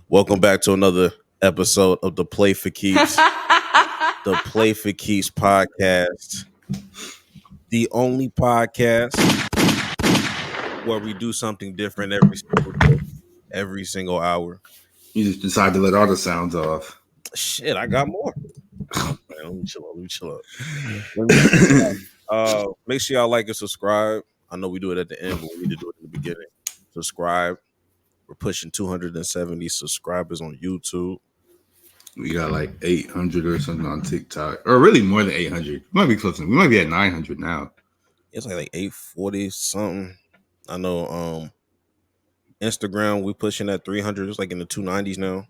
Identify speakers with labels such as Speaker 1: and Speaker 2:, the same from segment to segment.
Speaker 1: Welcome back to another episode of the Play for Keeps, the Play for Keeps podcast, the only podcast where we do something different every single day, every single hour.
Speaker 2: You just decide to let all the sounds off.
Speaker 1: Shit, I got more. Man, let me chill out. Make sure y'all like and subscribe. I know we do it at the end, but we need to do it in the beginning. Subscribe. We're pushing 270 subscribers on YouTube.
Speaker 2: We got like 800 or something on TikTok, or really more than 800. We might be close. We might be at 900 now.
Speaker 1: It's like 840 something. I know. Instagram, we pushing at 300. It's like in the 290s now.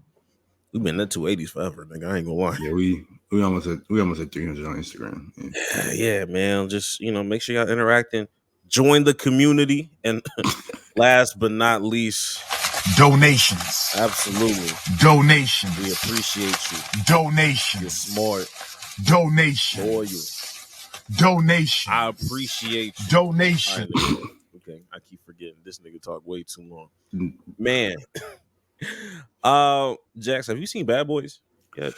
Speaker 1: We've been in the 280s forever, nigga. I ain't gonna lie.
Speaker 2: Yeah, we almost at 300 on Instagram.
Speaker 1: Yeah, man. Just make sure y'all interacting. Join the community, and last but not least,
Speaker 3: donations.
Speaker 1: Absolutely,
Speaker 3: donations.
Speaker 1: We appreciate you.
Speaker 3: Donations.
Speaker 1: You're smart.
Speaker 3: Donations.
Speaker 1: Loyal.
Speaker 3: Donations.
Speaker 1: I appreciate you.
Speaker 3: Donations.
Speaker 1: Right, okay, I keep forgetting. This nigga talk way too long, man. Jax, have you seen Bad Boys yet?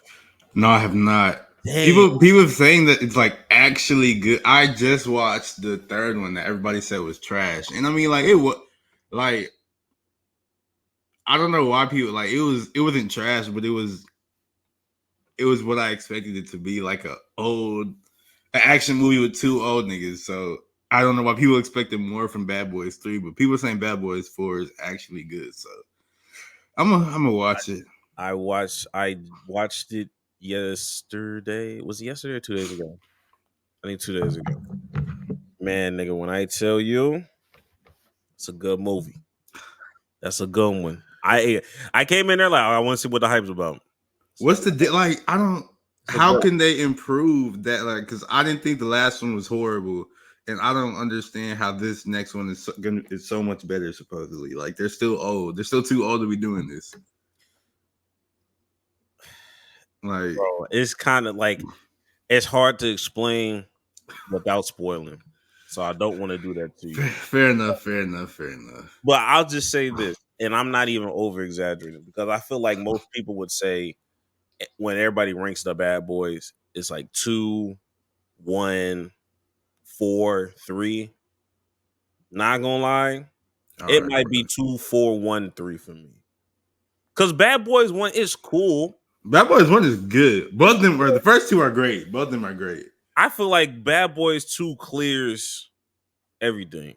Speaker 2: No, I have not.
Speaker 1: Dang.
Speaker 2: People saying that it's like actually good. I just watched the third one that everybody said was trash, and I mean, like it was like I don't know why people like it wasn't trash, but it was what I expected it to be, like an action movie with two old niggas. So I don't know why people expected more from Bad Boys 3, but people are saying Bad Boys 4 is actually good. So I'm gonna watch it.
Speaker 1: I watched it yesterday. Was it yesterday or 2 days ago? I think 2 days ago. Man, nigga, when I tell you it's a good movie. That's a good one. I came in there like I want to see what the hype's about.
Speaker 2: What's the like? I don't. How can they improve that? Like, because I didn't think the last one was horrible, and I don't understand how this next one is so much better. Supposedly, like they're still old. They're still too old to be doing this. Like,
Speaker 1: bro, it's kind of like it's hard to explain without spoiling. So I don't want to do that to you.
Speaker 2: Fair enough.
Speaker 1: But I'll just say this, and I'm not even over exaggerating, because I feel like most people would say when everybody ranks the Bad Boys, it's like 2, 1, 4, 3. Not gonna lie, it might be 2, 4, 1, 3 for me. Because Bad Boys 1 is cool.
Speaker 2: Bad Boys 1 is good. Both of them the first two are great. Both of them are great.
Speaker 1: I feel like Bad Boys 2 clears everything.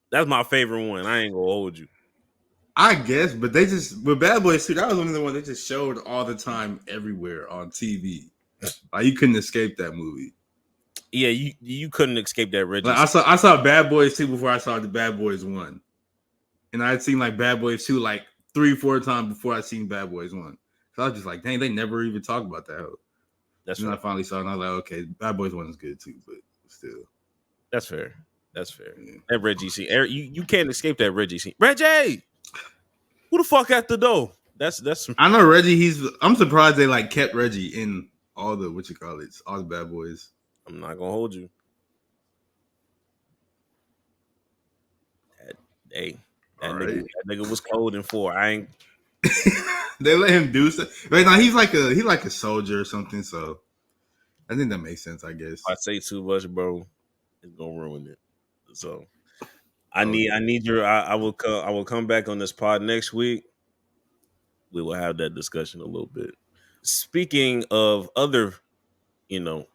Speaker 1: That's my favorite one. I ain't gonna hold you.
Speaker 2: I guess, but with Bad Boys 2, that was one of the ones they just showed all the time everywhere on TV. Like, you couldn't escape that movie.
Speaker 1: Yeah, you couldn't escape that, Reggie.
Speaker 2: Like, I saw Bad Boys 2 before I saw the Bad Boys 1. And I had seen like Bad Boys 2 like 3-4 times before I seen Bad Boys 1. So I was just like, dang, they never even talk about that.
Speaker 1: That's
Speaker 2: and
Speaker 1: right.
Speaker 2: I finally saw it, and I was like, okay, Bad Boys 1 is good too, but still.
Speaker 1: That's fair. Yeah. That Reggie scene. You can't escape that Reggie scene. Reggie! Who the fuck at the door? That's
Speaker 2: I know Reggie, I'm surprised they like kept Reggie in all the all the Bad Boys.
Speaker 1: I'm not gonna hold you. That nigga was cold in 4. I ain't
Speaker 2: they let him do stuff. Right now, he's like a soldier or something. So I think that makes sense. I guess.
Speaker 1: If I say too much, bro, it's gonna ruin it. So I need your. I will come back on this pod next week. We will have that discussion a little bit. Speaking of other,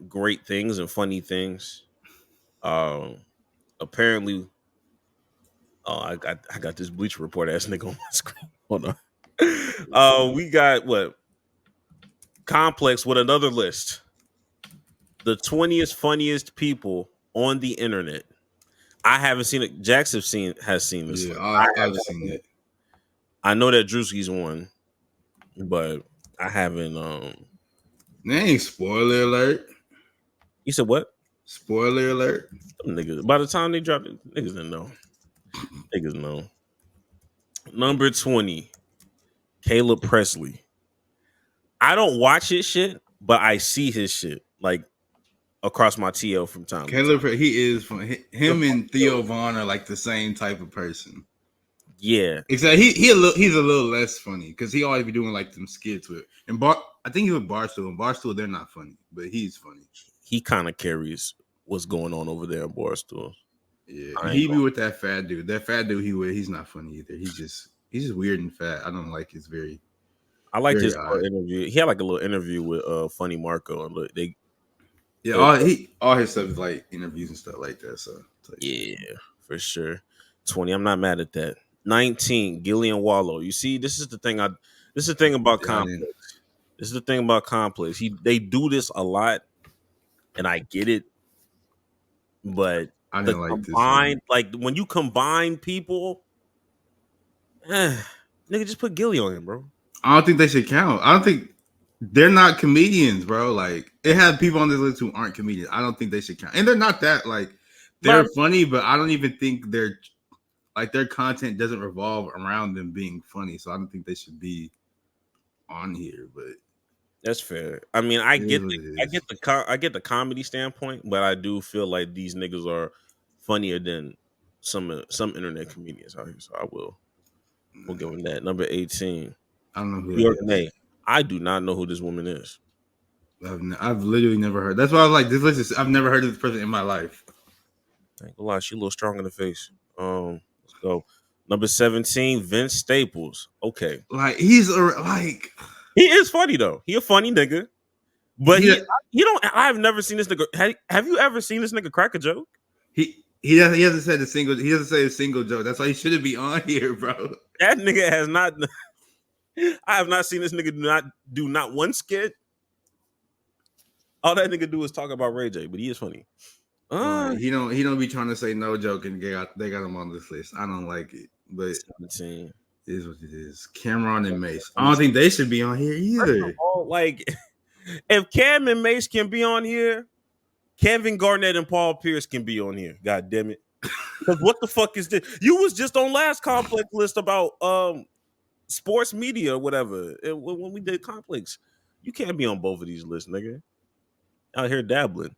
Speaker 1: great things and funny things, apparently, I got this Bleacher Report ass nigga on my screen. Hold on. We got what? Complex with another list. The 20th funniest people on the internet. I haven't seen it. Jax has seen this.
Speaker 2: Yeah, I've seen it.
Speaker 1: I know that Drewski's one, but I haven't.
Speaker 2: Dang, spoiler alert.
Speaker 1: You said what?
Speaker 2: Spoiler alert.
Speaker 1: Them niggas. By the time they drop it, niggas didn't know. Niggas know. Number 20, Caleb Presley. I don't watch his shit, but I see his shit like across my TL from time.
Speaker 2: Caleb, he is from him and Theo Vaughn are like the same type of person.
Speaker 1: Yeah,
Speaker 2: Except he's a little less funny because he always be doing like some skits with I think he was Barstool. And Barstool, they're not funny, but he's funny.
Speaker 1: he kind of carries what's going on over there in Barstool.
Speaker 2: Yeah,
Speaker 1: I ain't
Speaker 2: he be
Speaker 1: gonna.
Speaker 2: with that fat dude. That fat dude he's not funny either. He's just weird and fat. I don't like his
Speaker 1: I liked
Speaker 2: very
Speaker 1: his
Speaker 2: odd.
Speaker 1: interview. He had like a little interview with Funny Marco, and look,
Speaker 2: Yeah,
Speaker 1: it-
Speaker 2: all his stuff is like interviews and stuff like that. So
Speaker 1: yeah, for sure. 20. I'm not mad at that. 19. Gillian Wallow. You see, this is the thing. This is the thing about
Speaker 2: yeah, I didn't.
Speaker 1: Complex. This is the thing about Complex. They do this a lot, and I get it. But
Speaker 2: I
Speaker 1: the
Speaker 2: didn't like this one.
Speaker 1: combined, like when you combine people, nigga, just put Gilly on him, bro.
Speaker 2: I don't think they should count. I don't think they're not comedians, bro. Like it had people on this list who aren't comedians. I don't think they should count, and they're not that like they're
Speaker 1: But
Speaker 2: funny, but I don't even think they're like their content doesn't revolve around them being funny. So I don't think they should be on here. But
Speaker 1: that's fair. I mean,
Speaker 2: it is what it is.
Speaker 1: I get the comedy standpoint, but I do feel like these niggas are funnier than some internet comedians out here. So we'll give them that. Number 18,
Speaker 2: I don't know who
Speaker 1: New York
Speaker 2: that is.
Speaker 1: May. I do not know who this woman is.
Speaker 2: I've literally never heard. That's why I was like, this list is. I've never heard of this person in my life.
Speaker 1: I ain't gonna lie, she a little strong in the face. Let's go. Number 17, Vince Staples. Okay,
Speaker 2: Like he's like
Speaker 1: he is funny though. He a funny nigga, but
Speaker 2: he
Speaker 1: you don't. I've never seen this nigga. Have you ever seen this nigga crack a joke?
Speaker 2: he hasn't said a single. He doesn't say a single joke. That's why he shouldn't be on here, bro.
Speaker 1: That nigga has not. I have not seen this nigga do not one skit. All that nigga do is talk about Ray J, but he is funny.
Speaker 2: He don't be trying to say no joke and they got him on this list. I don't like it, but
Speaker 1: 17.
Speaker 2: it is what it is. Cameron and Mace. I don't think they should be on here either.
Speaker 1: Like, if Cam and Mace can be on here, Kevin Garnett and Paul Pierce can be on here. God damn it! Because what the fuck is this? You was just on last Complex list about sports media or whatever when we did Complex. You can't be on both of these lists, nigga. Out here dabbling.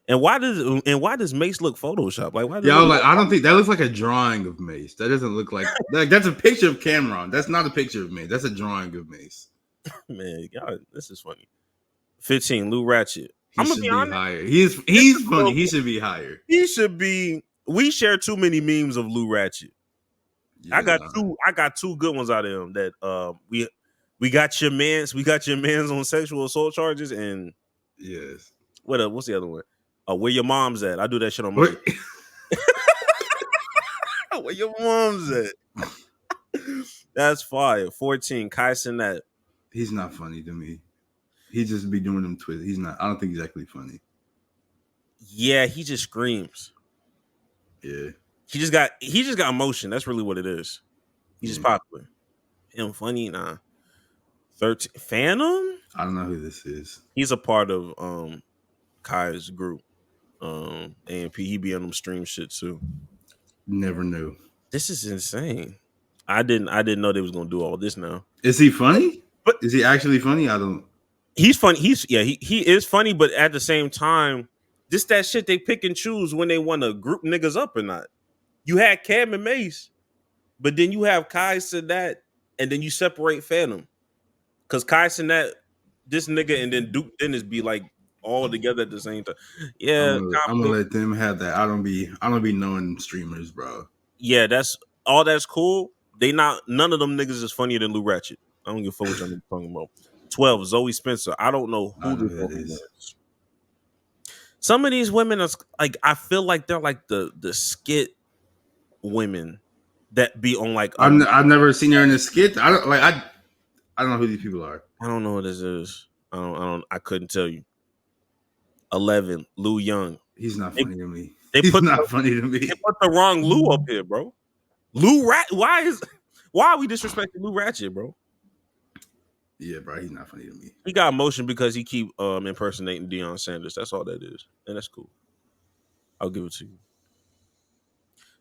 Speaker 1: And why does Mace look Photoshop? Like why?
Speaker 2: Yeah, I was like, I don't think that looks like a drawing of Mace. That doesn't look like that's a picture of Cameron. That's not a picture of Mace. That's a drawing of Mace.
Speaker 1: Man, God, this is funny. 15, Lou Ratchet.
Speaker 2: He
Speaker 1: I'm
Speaker 2: should
Speaker 1: gonna be honest.
Speaker 2: higher. He's funny. He should be higher.
Speaker 1: He should be. We share too many memes of Lou Ratchet.
Speaker 2: Yeah.
Speaker 1: I got two good ones out of him. That we got your mans. We got your mans on sexual assault charges. And
Speaker 2: yes.
Speaker 1: What's the other one? Where your mom's at? I do that shit on my. Where your mom's at? That's fire. 14, Kai Cenat.
Speaker 2: He's not funny to me. He just be doing them twists. He's not. I don't think he's actually funny.
Speaker 1: Yeah, he just screams.
Speaker 2: Yeah.
Speaker 1: He just got emotion. That's really what it is. He's just popular. Him funny, nah. 13, Phantom.
Speaker 2: I don't know who this is.
Speaker 1: He's a part of Kai's group. AMP. He be on them stream shit too.
Speaker 2: Never knew.
Speaker 1: This is insane. I didn't know they was gonna do all this now.
Speaker 2: Is he funny?
Speaker 1: But
Speaker 2: is he actually funny? I don't.
Speaker 1: He's funny. He is funny, but at the same time, this that shit they pick and choose when they want to group niggas up or not. You had Cam and Mace, but then you have Kai Cenat, and then you separate Phantom. Cause Kai Cenat, this nigga, and then Duke Dennis be like all together at the same time. Yeah,
Speaker 2: I'm gonna let them have that. I don't be knowing streamers, bro.
Speaker 1: Yeah, that's cool. None of them niggas is funnier than Lou Ratchet. I don't give a fuck what y'all talking about. 12, Zoe Spencer. I don't know who this woman is. Some of these women are like, I feel like they're like the skit women that be on like.
Speaker 2: I've never seen her in a skit. I don't know who these people are.
Speaker 1: I don't know what this is. I couldn't tell you. 11, Lou Young.
Speaker 2: He's not funny to me.
Speaker 1: He's not funny to me. They put the wrong Lou up here, bro. Lou Why are we disrespecting Lou Ratchet, bro?
Speaker 2: Yeah, bro, he's not funny to me.
Speaker 1: He got emotion because he keep impersonating Deion Sanders. That's all that is. And that's cool. I'll give it to you.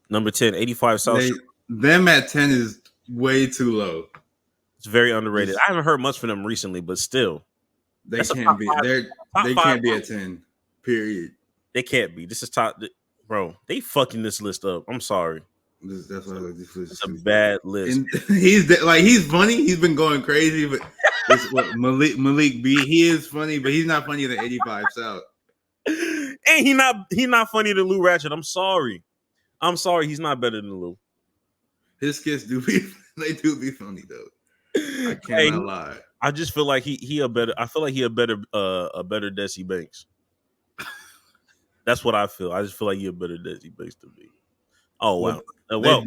Speaker 1: Number 10, 85 South Shore.
Speaker 2: Them at 10 is way too low.
Speaker 1: It's very underrated. I haven't heard much from them recently, but still.
Speaker 2: They can't be. They can't be at 10. Period.
Speaker 1: They can't be. This is top. Bro, they fucking this list up. I'm sorry.
Speaker 2: That's why I like this list.
Speaker 1: It's a bad list.
Speaker 2: And he's funny. He's been going crazy, but it's what Malik B. He is funny, but he's not funnier than 85 South.
Speaker 1: And he not funnier than Lou Ratchet. I'm sorry. He's not better than Lou.
Speaker 2: His skits do be funny though. I cannot lie.
Speaker 1: I just feel like he a better. I feel like he a better Desi Banks. That's what I feel. I just feel like he a better Desi Banks to me. Oh wow.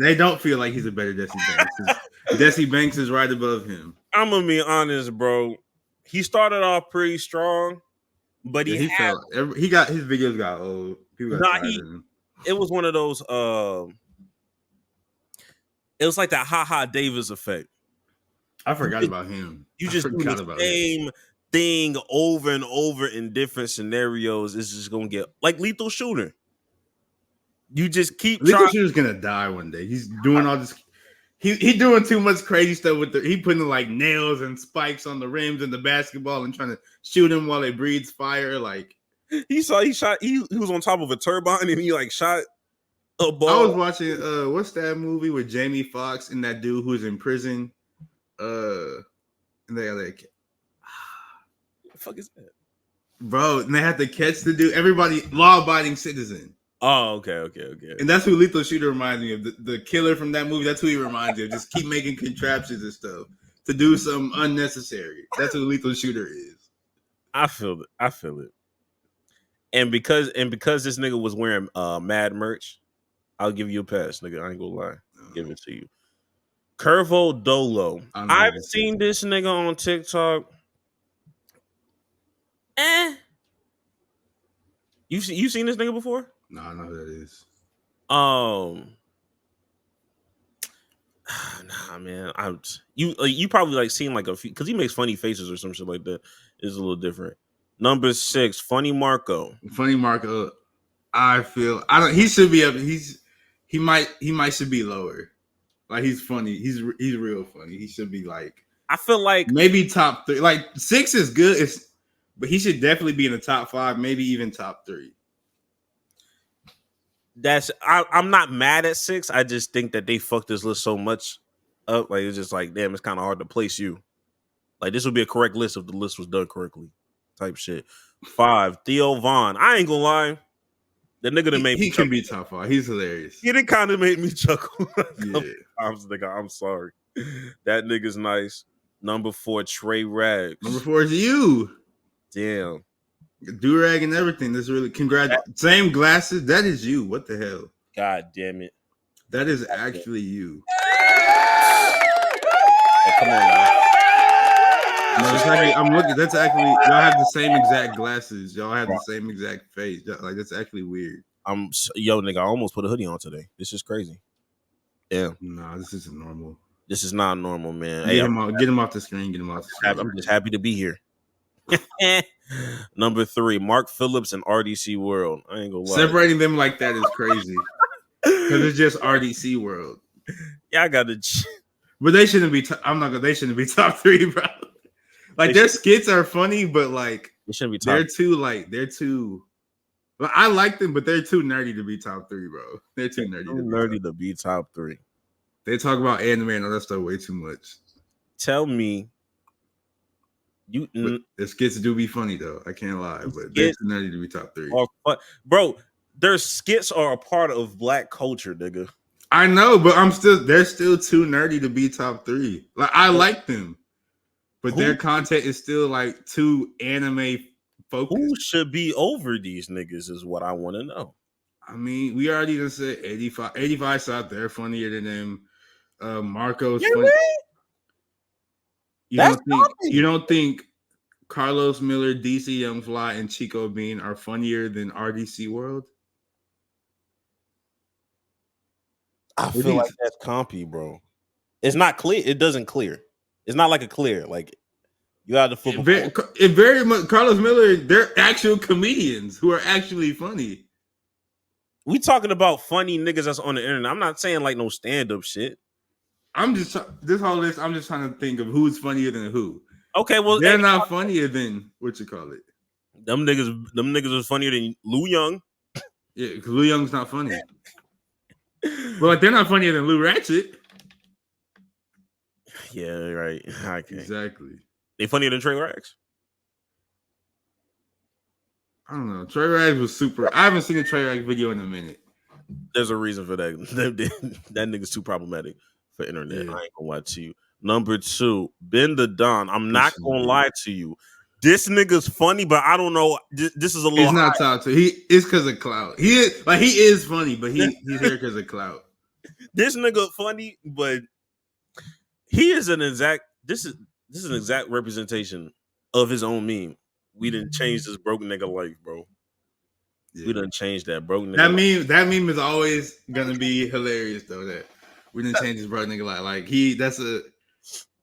Speaker 2: They don't feel like he's a better Desi Banks. Desi Banks is right above him.
Speaker 1: I'm gonna be honest, bro. He started off pretty strong, but he
Speaker 2: got his videos got old. People got tired of him.
Speaker 1: It was one of those. It was like that Ha Davis effect.
Speaker 2: I forgot about him.
Speaker 1: You just do the same thing over and over in different scenarios. It's just gonna get like Lethal Shooter. You just keep
Speaker 2: Lethal Shooter's gonna die one day. He's doing all this. He doing too much crazy stuff with he putting like nails and spikes on the rims and the basketball and trying to shoot him while it breathes fire. Like
Speaker 1: he was on top of a turbine and he like shot a ball.
Speaker 2: I was watching what's that movie with Jamie Foxx and that dude who's in prison? And they like
Speaker 1: what the fuck is that?
Speaker 2: Bro, and they had to catch the dude, everybody law-abiding citizen.
Speaker 1: Oh, okay.
Speaker 2: And that's who Lethal Shooter reminds me of. The killer from that movie, that's who he reminds me of. Just keep making contraptions and stuff to do something unnecessary. That's who Lethal Shooter is.
Speaker 1: I feel it. And because this nigga was wearing mad merch, I'll give you a pass, nigga. I ain't gonna lie. Give it to you. Curvo Dolo. I've seen this nigga on TikTok. You seen this nigga before?
Speaker 2: No, I know who that is.
Speaker 1: Nah, man. You probably like seen like a few because he makes funny faces or some shit like that. It's a little different. Number 6, Funny Marco.
Speaker 2: Funny Marco. I feel he should be up. He might should be lower. Like he's funny. He's real funny. He should be like.
Speaker 1: I feel like
Speaker 2: maybe top 3. Like 6 is good. But he should definitely be in the top 5, maybe even top 3.
Speaker 1: I'm not mad at 6. I just think that they fucked this list so much up. Like it's just like, damn, it's kind of hard to place you. Like this would be a correct list if the list was done correctly. Type shit. 5, Theo Vaughn. I ain't gonna lie. The nigga that made me chuckle.
Speaker 2: He can be top 5. He's hilarious.
Speaker 1: He did kind of make me chuckle.
Speaker 2: Yeah.
Speaker 1: I'm sorry. That nigga's nice. Number 4, Trey Rags.
Speaker 2: Number 4 is you.
Speaker 1: Damn.
Speaker 2: Do-rag and everything. That's really same glasses. That is you. What the hell?
Speaker 1: God damn it.
Speaker 2: That is actually you.
Speaker 1: Hey, come on now.
Speaker 2: No, I'm looking. That's actually y'all have the same exact glasses. Y'all have the same exact face. Like that's actually weird.
Speaker 1: Yo, nigga, I almost put a hoodie on today. This is crazy. Yeah.
Speaker 2: No, this isn't normal.
Speaker 1: This is not normal, man.
Speaker 2: Get him off the screen. Get him off the screen.
Speaker 1: I'm just happy to be here. Number 3, Mark Phillips and RDC World. I ain't gonna lie.
Speaker 2: Separating them like that is crazy. Because it's just RDC World.
Speaker 1: Yeah, I got to.
Speaker 2: But they shouldn't be. They shouldn't be top 3, bro. Like their skits are funny, but like
Speaker 1: they shouldn't be.
Speaker 2: They're too. Well, I like them, but they're too nerdy to be top 3, bro. They're too nerdy.
Speaker 1: To be top 3.
Speaker 2: They talk about anime and all that stuff way too much.
Speaker 1: Tell me.
Speaker 2: The skits do be funny though. I can't lie, but they're too nerdy to be top 3.
Speaker 1: Bro, their skits are a part of black culture, nigga.
Speaker 2: I know, but they're still too nerdy to be top 3. Like I like them, but their content is still like too anime focused.
Speaker 1: Who should be over these niggas is what I want to know.
Speaker 2: I mean, we already just said 85 South. They're funnier than them. Marco's funny. You don't think Carlos Miller, DC Young Fly, and Chico Bean are funnier than RDC World?
Speaker 1: I feel like that's compy, bro. It's not clear. It doesn't clear. It's not like a clear. Like you got to flip.
Speaker 2: It very much. Carlos Miller, they're actual comedians who are actually funny.
Speaker 1: We talking about funny niggas that's on the internet. I'm not saying like no stand-up shit.
Speaker 2: This whole list. I'm just trying to think of who's funnier than who.
Speaker 1: Okay, well
Speaker 2: they're not funnier than what you call it.
Speaker 1: Them niggas are funnier than Lou Young.
Speaker 2: Yeah, because Lou Young's not funny. Well, they're not funnier than Lou Ratchet.
Speaker 1: Yeah, right. Okay.
Speaker 2: Exactly.
Speaker 1: They funnier than Trey Rags?
Speaker 2: I don't know. Trey Rags was super. I haven't seen a Trey Rags video in a minute.
Speaker 1: There's a reason for that. That nigga's too problematic for internet.
Speaker 2: Yeah.
Speaker 1: I ain't gonna lie to you. Number 2, Ben the Don. I'm not gonna lie to you. This nigga's funny, but I don't know. This is a little.
Speaker 2: He's not top two. He is because of clout. He is funny, but he's here because of clout.
Speaker 1: This nigga funny, but he is an exact. This is an exact representation of his own meme. We didn't change this broke nigga life, bro. Yeah. We done changed that broke nigga.
Speaker 2: That meme is always gonna be hilarious though. That we didn't change this broke nigga life. Like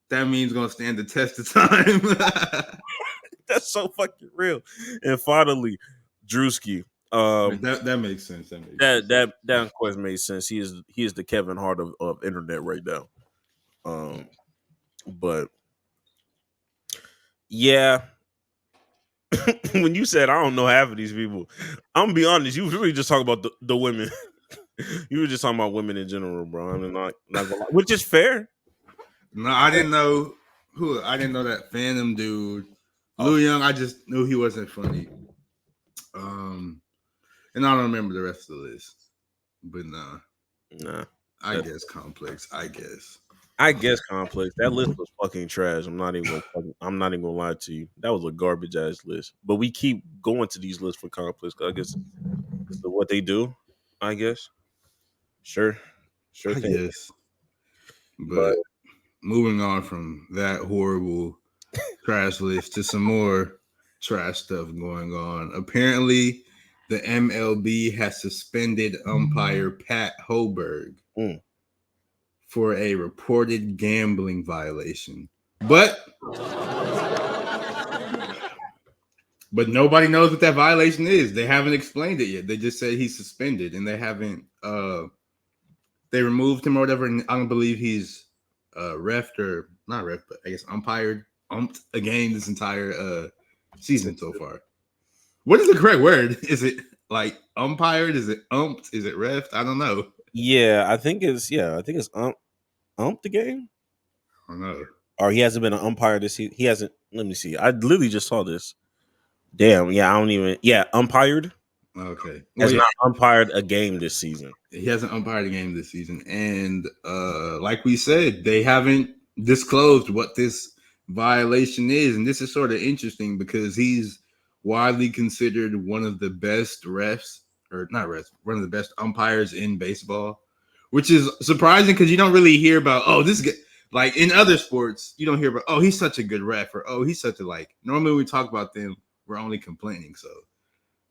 Speaker 2: that meme's gonna stand the test of time.
Speaker 1: That's so fucking real. And finally, Drewski.
Speaker 2: That makes sense.
Speaker 1: That of course made sense. He is the Kevin Hart of internet right now. But yeah. When you said I don't know half of these people, I'm gonna be honest, you was really just talking about the women. You were just talking about women in general, bro. I'm not gonna lie. Which is fair.
Speaker 2: No, I didn't know who. I didn't know that Phantom dude. Lou Young, I just knew he wasn't funny. And I don't remember the rest of the list. But nah. I guess Complex. I guess
Speaker 1: Complex. That list was fucking trash. I'm not even gonna lie to you. That was a garbage ass list. But we keep going to these lists for Complex because I guess this is what they do. I guess. Sure
Speaker 2: I
Speaker 1: thing.
Speaker 2: Guess. But moving on from that horrible trash list to some more trash stuff going on. Apparently, the MLB has suspended umpire Pat Hoberg for a reported gambling violation. But nobody knows what that violation is. They haven't explained it yet. They just said he's suspended, and they haven't. They removed him or whatever. And I don't believe he's refed or not ref, but I guess umped a game this entire season so far. What is the correct word? Is it like umpired? Is it umped? Is it refed? I don't know.
Speaker 1: Yeah, I think it's umped the game.
Speaker 2: I don't know.
Speaker 1: Or he hasn't been an umpire this season. He hasn't. Let me see. I literally just saw this. Damn. Yeah, I don't even. Yeah, umpired.
Speaker 2: Okay.
Speaker 1: Has not umpired a game this season.
Speaker 2: He hasn't umpired a game this season. And like we said, they haven't disclosed what this violation is. And this is sort of interesting because he's widely considered one of the best refs, or not refs, one of the best umpires in baseball, which is surprising because you don't really hear about, this guy. Like in other sports, you don't hear about, he's such a good ref, or he's such a normally when we talk about them, we're only complaining. So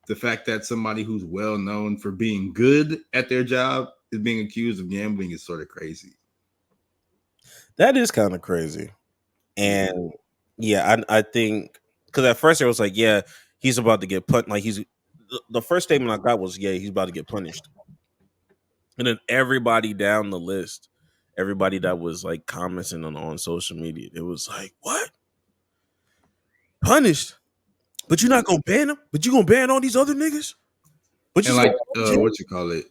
Speaker 2: the fact that somebody who's well known for being good at their job is being accused of gambling is sort of crazy.
Speaker 1: That is kind of crazy. And yeah, I think because at first it was like, yeah, he's about to get punished. Like the first statement I got was, yeah, he's about to get punished. And then everybody down the list, everybody that was like commenting on social media, it was like, what? Punished? But you're not gonna ban him? But you gonna ban all these other niggas?
Speaker 2: But and what you call it?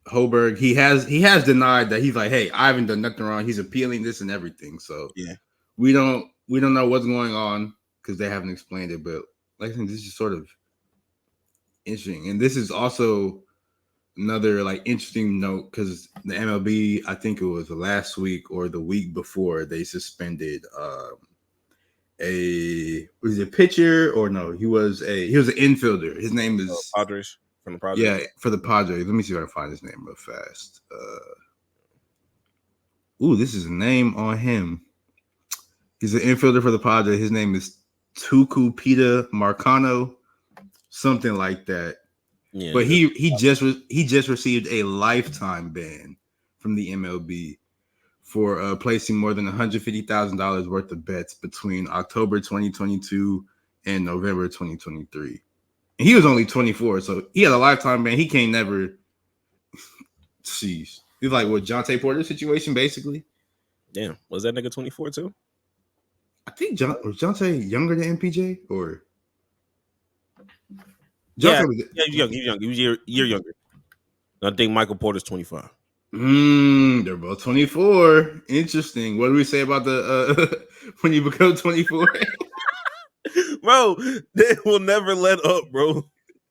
Speaker 2: Hoberg, he has denied that. He's like, hey, I haven't done nothing wrong. He's appealing this and everything. So
Speaker 1: yeah,
Speaker 2: we don't know what's going on because they haven't explained it. But like I said, this is sort of interesting. And this is also another interesting note because the MLB, I think it was last week or the week before, they suspended was he a pitcher or no? He was an infielder. His name is
Speaker 1: Padres from the Padres.
Speaker 2: Yeah, for the Padres. Let me see if I can find his name real fast. This is a name on him. He's an infielder for the Padres. His name is Tuku Pita Marcano, something like that. Yeah, but he just received a lifetime ban from the MLB for placing more than $150,000 worth of bets between October 2022 and November 2023. And he was only 24, so he had a lifetime ban. He can't never. Jeez, he's like what Jonte Porter situation basically.
Speaker 1: Damn, was that nigga 24 too?
Speaker 2: I think was Jonte younger than MPJ or?
Speaker 1: He's young. He was a year younger. I think Michael Porter's 25.
Speaker 2: They're both 24. Interesting. What do we say about the when you become 24?
Speaker 1: Bro, they will never let up, bro.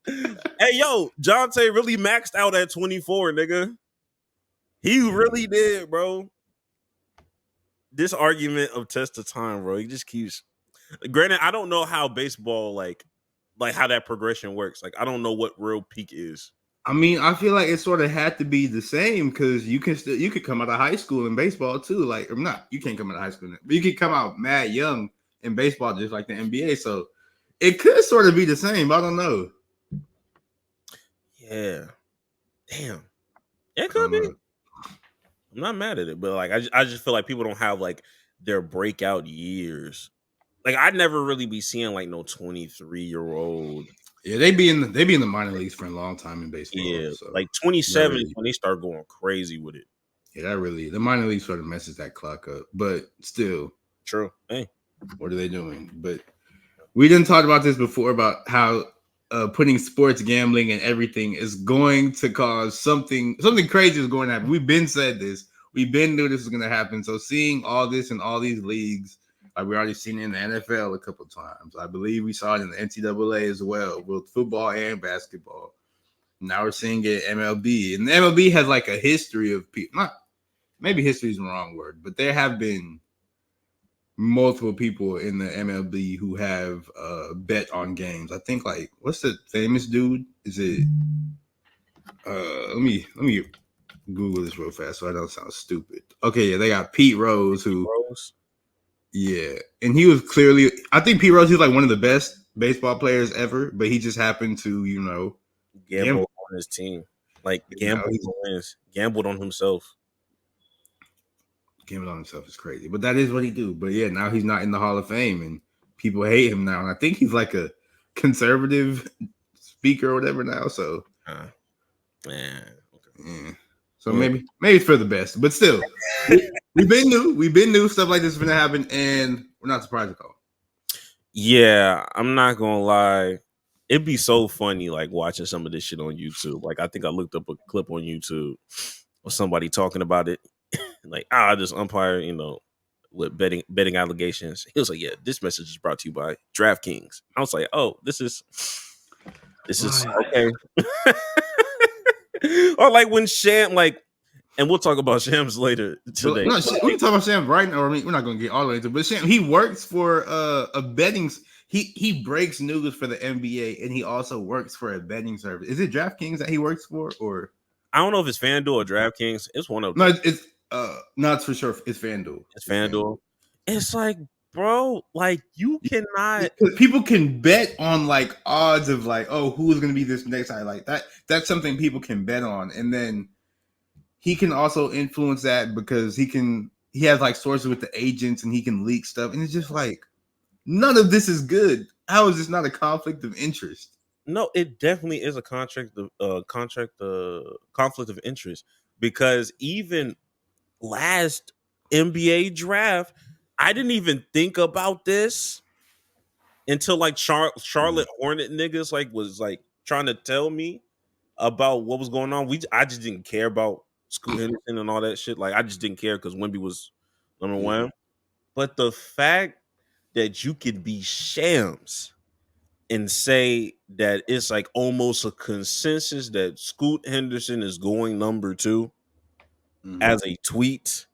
Speaker 1: Hey, yo, Jonte really maxed out at 24, nigga. He really did, bro. This argument of test of time, bro. He just keeps. Granted, I don't know how baseball like how that progression works. Like, I don't know what real peak is.
Speaker 2: I mean, I feel like it sort of had to be the same because you could come out of high school in baseball too. Like, or not, you can't come out of high school, but you could come out mad young in baseball, just like the NBA. So it could sort of be the same. I don't know.
Speaker 1: Yeah, damn, it could be. I'm not mad at it, but like I just feel like people don't have like their breakout years. Like I'd never really be seeing like no 23-year-old.
Speaker 2: Yeah, they be in the minor leagues for a long time in baseball.
Speaker 1: Yeah,
Speaker 2: so
Speaker 1: like 27
Speaker 2: really,
Speaker 1: when they start going crazy with it.
Speaker 2: Yeah, the minor league sort of messes that clock up, but still,
Speaker 1: true. Hey,
Speaker 2: what are they doing? But we didn't talk about this before about how putting sports gambling and everything is going to cause something crazy is going to happen. We've been said this. We've been knew this was going to happen. So seeing all this in all these leagues, like we already seen it in the NFL a couple of times. I believe we saw it in the NCAA as well, with football and basketball. Now we're seeing it in MLB. And the MLB has like a history of people. Maybe history is the wrong word, but there have been multiple people in the MLB who have bet on games. I think like what's the famous dude? Is it let me Google this real fast so I don't sound stupid. Okay, yeah, they got Pete Rose yeah, and he was clearly I think Pete Rose he's like one of the best baseball players ever, but he just happened to,
Speaker 1: gamble on his team. Like gambled on himself.
Speaker 2: Gambled on himself is crazy, but that is what he do. But yeah, now he's not in the Hall of Fame, and people hate him now. And I think he's like a conservative speaker or whatever now. So,
Speaker 1: yeah.
Speaker 2: So maybe it's for the best, but still, we've been new stuff like this is gonna happen, and we're not surprised at all.
Speaker 1: Yeah, I'm not gonna lie. It'd be so funny, like watching some of this shit on YouTube. Like I think I looked up a clip on YouTube of somebody talking about it. Like, this umpire, with betting allegations. He was like, yeah, this message is brought to you by DraftKings. I was like, oh, this is okay. Or like when Sham, and we'll talk about Shams later today.
Speaker 2: No, we can talk about Shams right now. Or we're not going to get all the way into it. But Shams, he works for a betting. He breaks news for the NBA, and he also works for a betting service. Is it DraftKings that he works for, or
Speaker 1: I don't know if it's FanDuel or DraftKings. It's one of them.
Speaker 2: No, it's not for sure. It's FanDuel.
Speaker 1: It's FanDuel. It's like, bro, like you cannot.
Speaker 2: Because people can bet on like odds of like, oh, who's going to be this next guy like that. That's something people can bet on, and then he can also influence that because he has like sources with the agents and he can leak stuff, and it's just like none of this is good. How is this not a conflict of interest?
Speaker 1: No, it definitely is a conflict of interest because even last NBA draft, I didn't even think about this until like Charlotte Hornet niggas was trying to tell me about what was going on. I just didn't care about Scoot Henderson and all that shit. Like I just didn't care because Wemby was number one. But the fact that you could be Shams and say that it's like almost a consensus that Scoot Henderson is going number 2 as a tweet,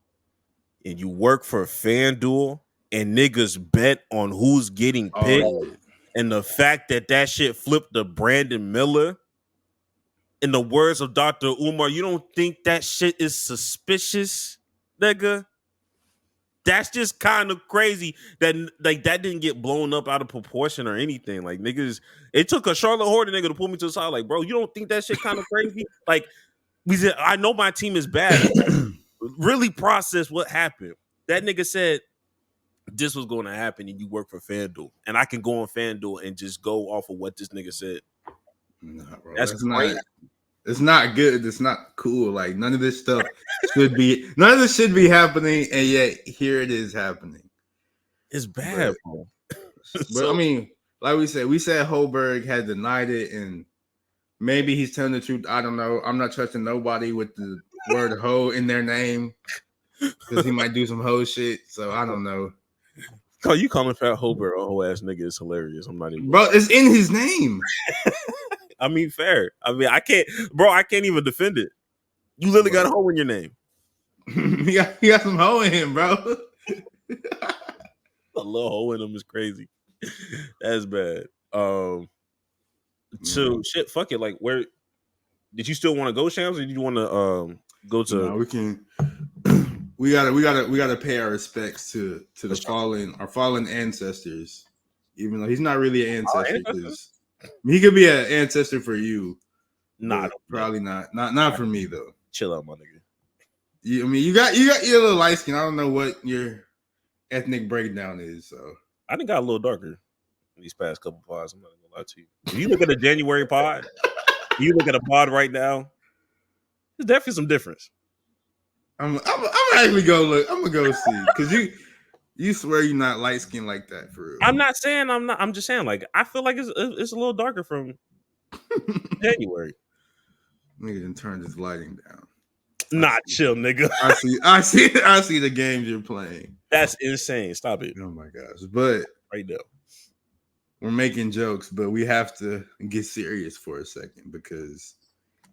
Speaker 1: and you work for FanDuel and niggas bet on who's getting picked, and the fact that shit flipped to Brandon Miller, in the words of Dr. Umar, you don't think that shit is suspicious, nigga? That's just kind of crazy that like that didn't get blown up out of proportion or anything. Like niggas, it took a Charlotte Hornet nigga to pull me to the side. Like, bro, you don't think that shit kind of crazy? Like, we said, I know my team is bad. Really process what happened. That nigga said this was going to happen, and you work for FanDuel, and I can go on FanDuel and just go off of what this nigga said.
Speaker 2: Nah, bro, that's crazy. It's not good. It's not cool. Like none of this stuff should be happening, and yet here it is happening.
Speaker 1: It's bad, bro.
Speaker 2: But I mean, like we said Holberg had denied it, and Maybe he's telling the truth. I don't know. I'm not trusting nobody with the word "hoe" in their name because he might do some hoe shit. So I don't know.
Speaker 1: Call you calling Fat Hober a whole ass nigga is hilarious. I'm not even.
Speaker 2: Bro, it's in his name.
Speaker 1: I mean, fair. I mean, I can't, bro. I can't even defend it. You literally got a hoe in your name.
Speaker 2: he got some hoe in him, bro.
Speaker 1: A little hole in him is crazy. That's bad. So shit, fuck it. Like, where did you still want to go, Shams, or did you want to go to?
Speaker 2: No, we can. We gotta pay our respects to the our fallen ancestors. Even though he's not really an ancestor, because he could be an ancestor for you.
Speaker 1: Nah,
Speaker 2: probably not. Not for me though.
Speaker 1: Chill out, my nigga.
Speaker 2: I mean, you got your little light skin. I don't know what your ethnic breakdown is. So
Speaker 1: I think got a little darker these past couple pods. I'm not gonna lie to you. If you look at the January pod, you look at a pod right now, there's definitely some difference.
Speaker 2: I'm actually go look. I'm gonna go see because you swear you're not light skinned like that for real.
Speaker 1: I'm not saying I'm not. I'm just saying like I feel like it's a little darker from January.
Speaker 2: Nigga done turned his lighting down.
Speaker 1: Not chill, nigga.
Speaker 2: I see the games you're playing.
Speaker 1: That's insane. Stop it.
Speaker 2: Oh my gosh. But
Speaker 1: right now.
Speaker 2: We're making jokes, but we have to get serious for a second because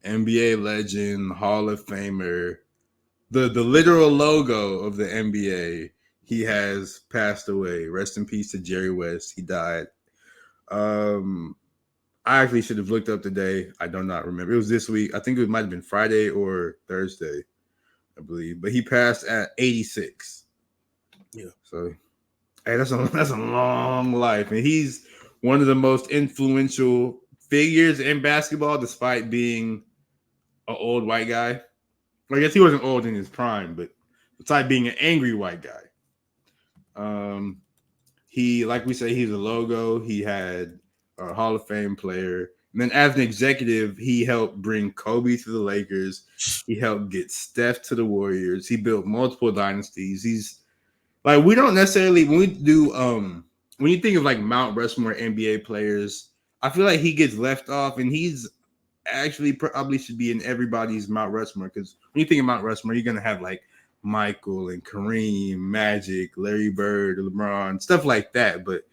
Speaker 2: NBA legend, Hall of Famer, the literal logo of the NBA, he has passed away. Rest in peace to Jerry West. He died. I actually should have looked up the day. I do not remember. It was this week. I think it might have been Friday or Thursday, I believe. But he passed at 86.
Speaker 1: Yeah.
Speaker 2: So, hey, that's a long life. And he's one of the most influential figures in basketball, despite being an old white guy. I guess he wasn't old in his prime, but besides being an angry white guy. He, like we say, he's a logo. He had a Hall of Fame player. And then as an executive, he helped bring Kobe to the Lakers. He helped get Steph to the Warriors. He built multiple dynasties. He's like, we don't necessarily, when we do, when you think of like Mount Rushmore NBA players, I feel like he gets left off, and he's actually probably should be in everybody's Mount Rushmore, because when you think of Mount Rushmore, you're going to have like Michael and Kareem, Magic, Larry Bird, LeBron, stuff like that. But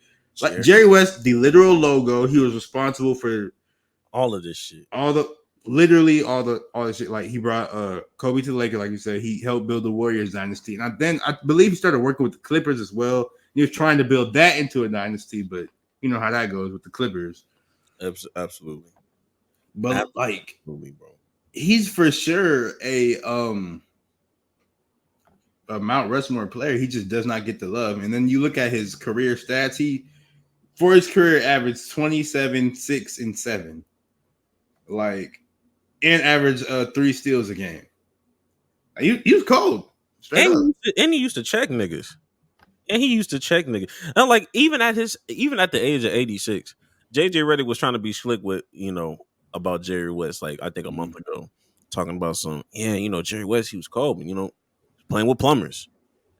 Speaker 2: like Jerry West, the literal logo, he was responsible for
Speaker 1: all of this shit.
Speaker 2: All the shit. Like he brought Kobe to the Lakers, like you said. He helped build the Warriors dynasty. And then I believe he started working with the Clippers as well. He was trying to build that into a dynasty, but you know how that goes with the Clippers.
Speaker 1: Absolutely.
Speaker 2: But
Speaker 1: absolutely, bro.
Speaker 2: He's for sure a Mount Rushmore player. He just does not get the love. And then you look at his career stats. He, for his career, averaged 27, 6, and 7. Like, and average 3 steals a game. He was cold.
Speaker 1: And he used to check niggas. And like even at the age of 86, JJ Redick was trying to be slick with, about Jerry West, like I think a month ago, talking about Jerry West, he was cold, and playing with plumbers.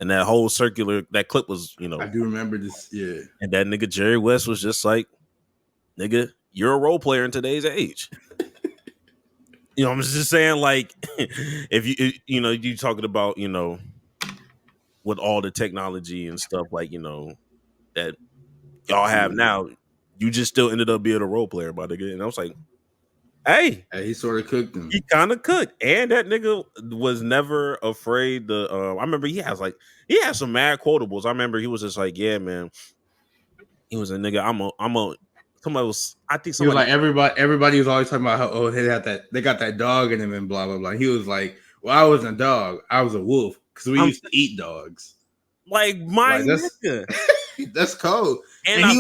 Speaker 1: And that whole that clip was,
Speaker 2: I do remember this, yeah.
Speaker 1: And that nigga Jerry West was just like, nigga, you're a role player in today's age. I'm just saying, like, if you talking about, with all the technology and stuff, like, that y'all have now, you just still ended up being a role player, my nigga. And I was like, hey,
Speaker 2: he sort of cooked him.
Speaker 1: He kind of cooked, and that nigga was never afraid to. I remember he has some mad quotables. I remember he was just like, yeah, man. He was a nigga. Somebody was. I think somebody.
Speaker 2: He was like everybody was always talking about how they got that dog in him and blah blah blah. He was like, well, I wasn't a dog, I was a wolf because we used to eat dogs.
Speaker 1: Like nigga.
Speaker 2: That's cold. And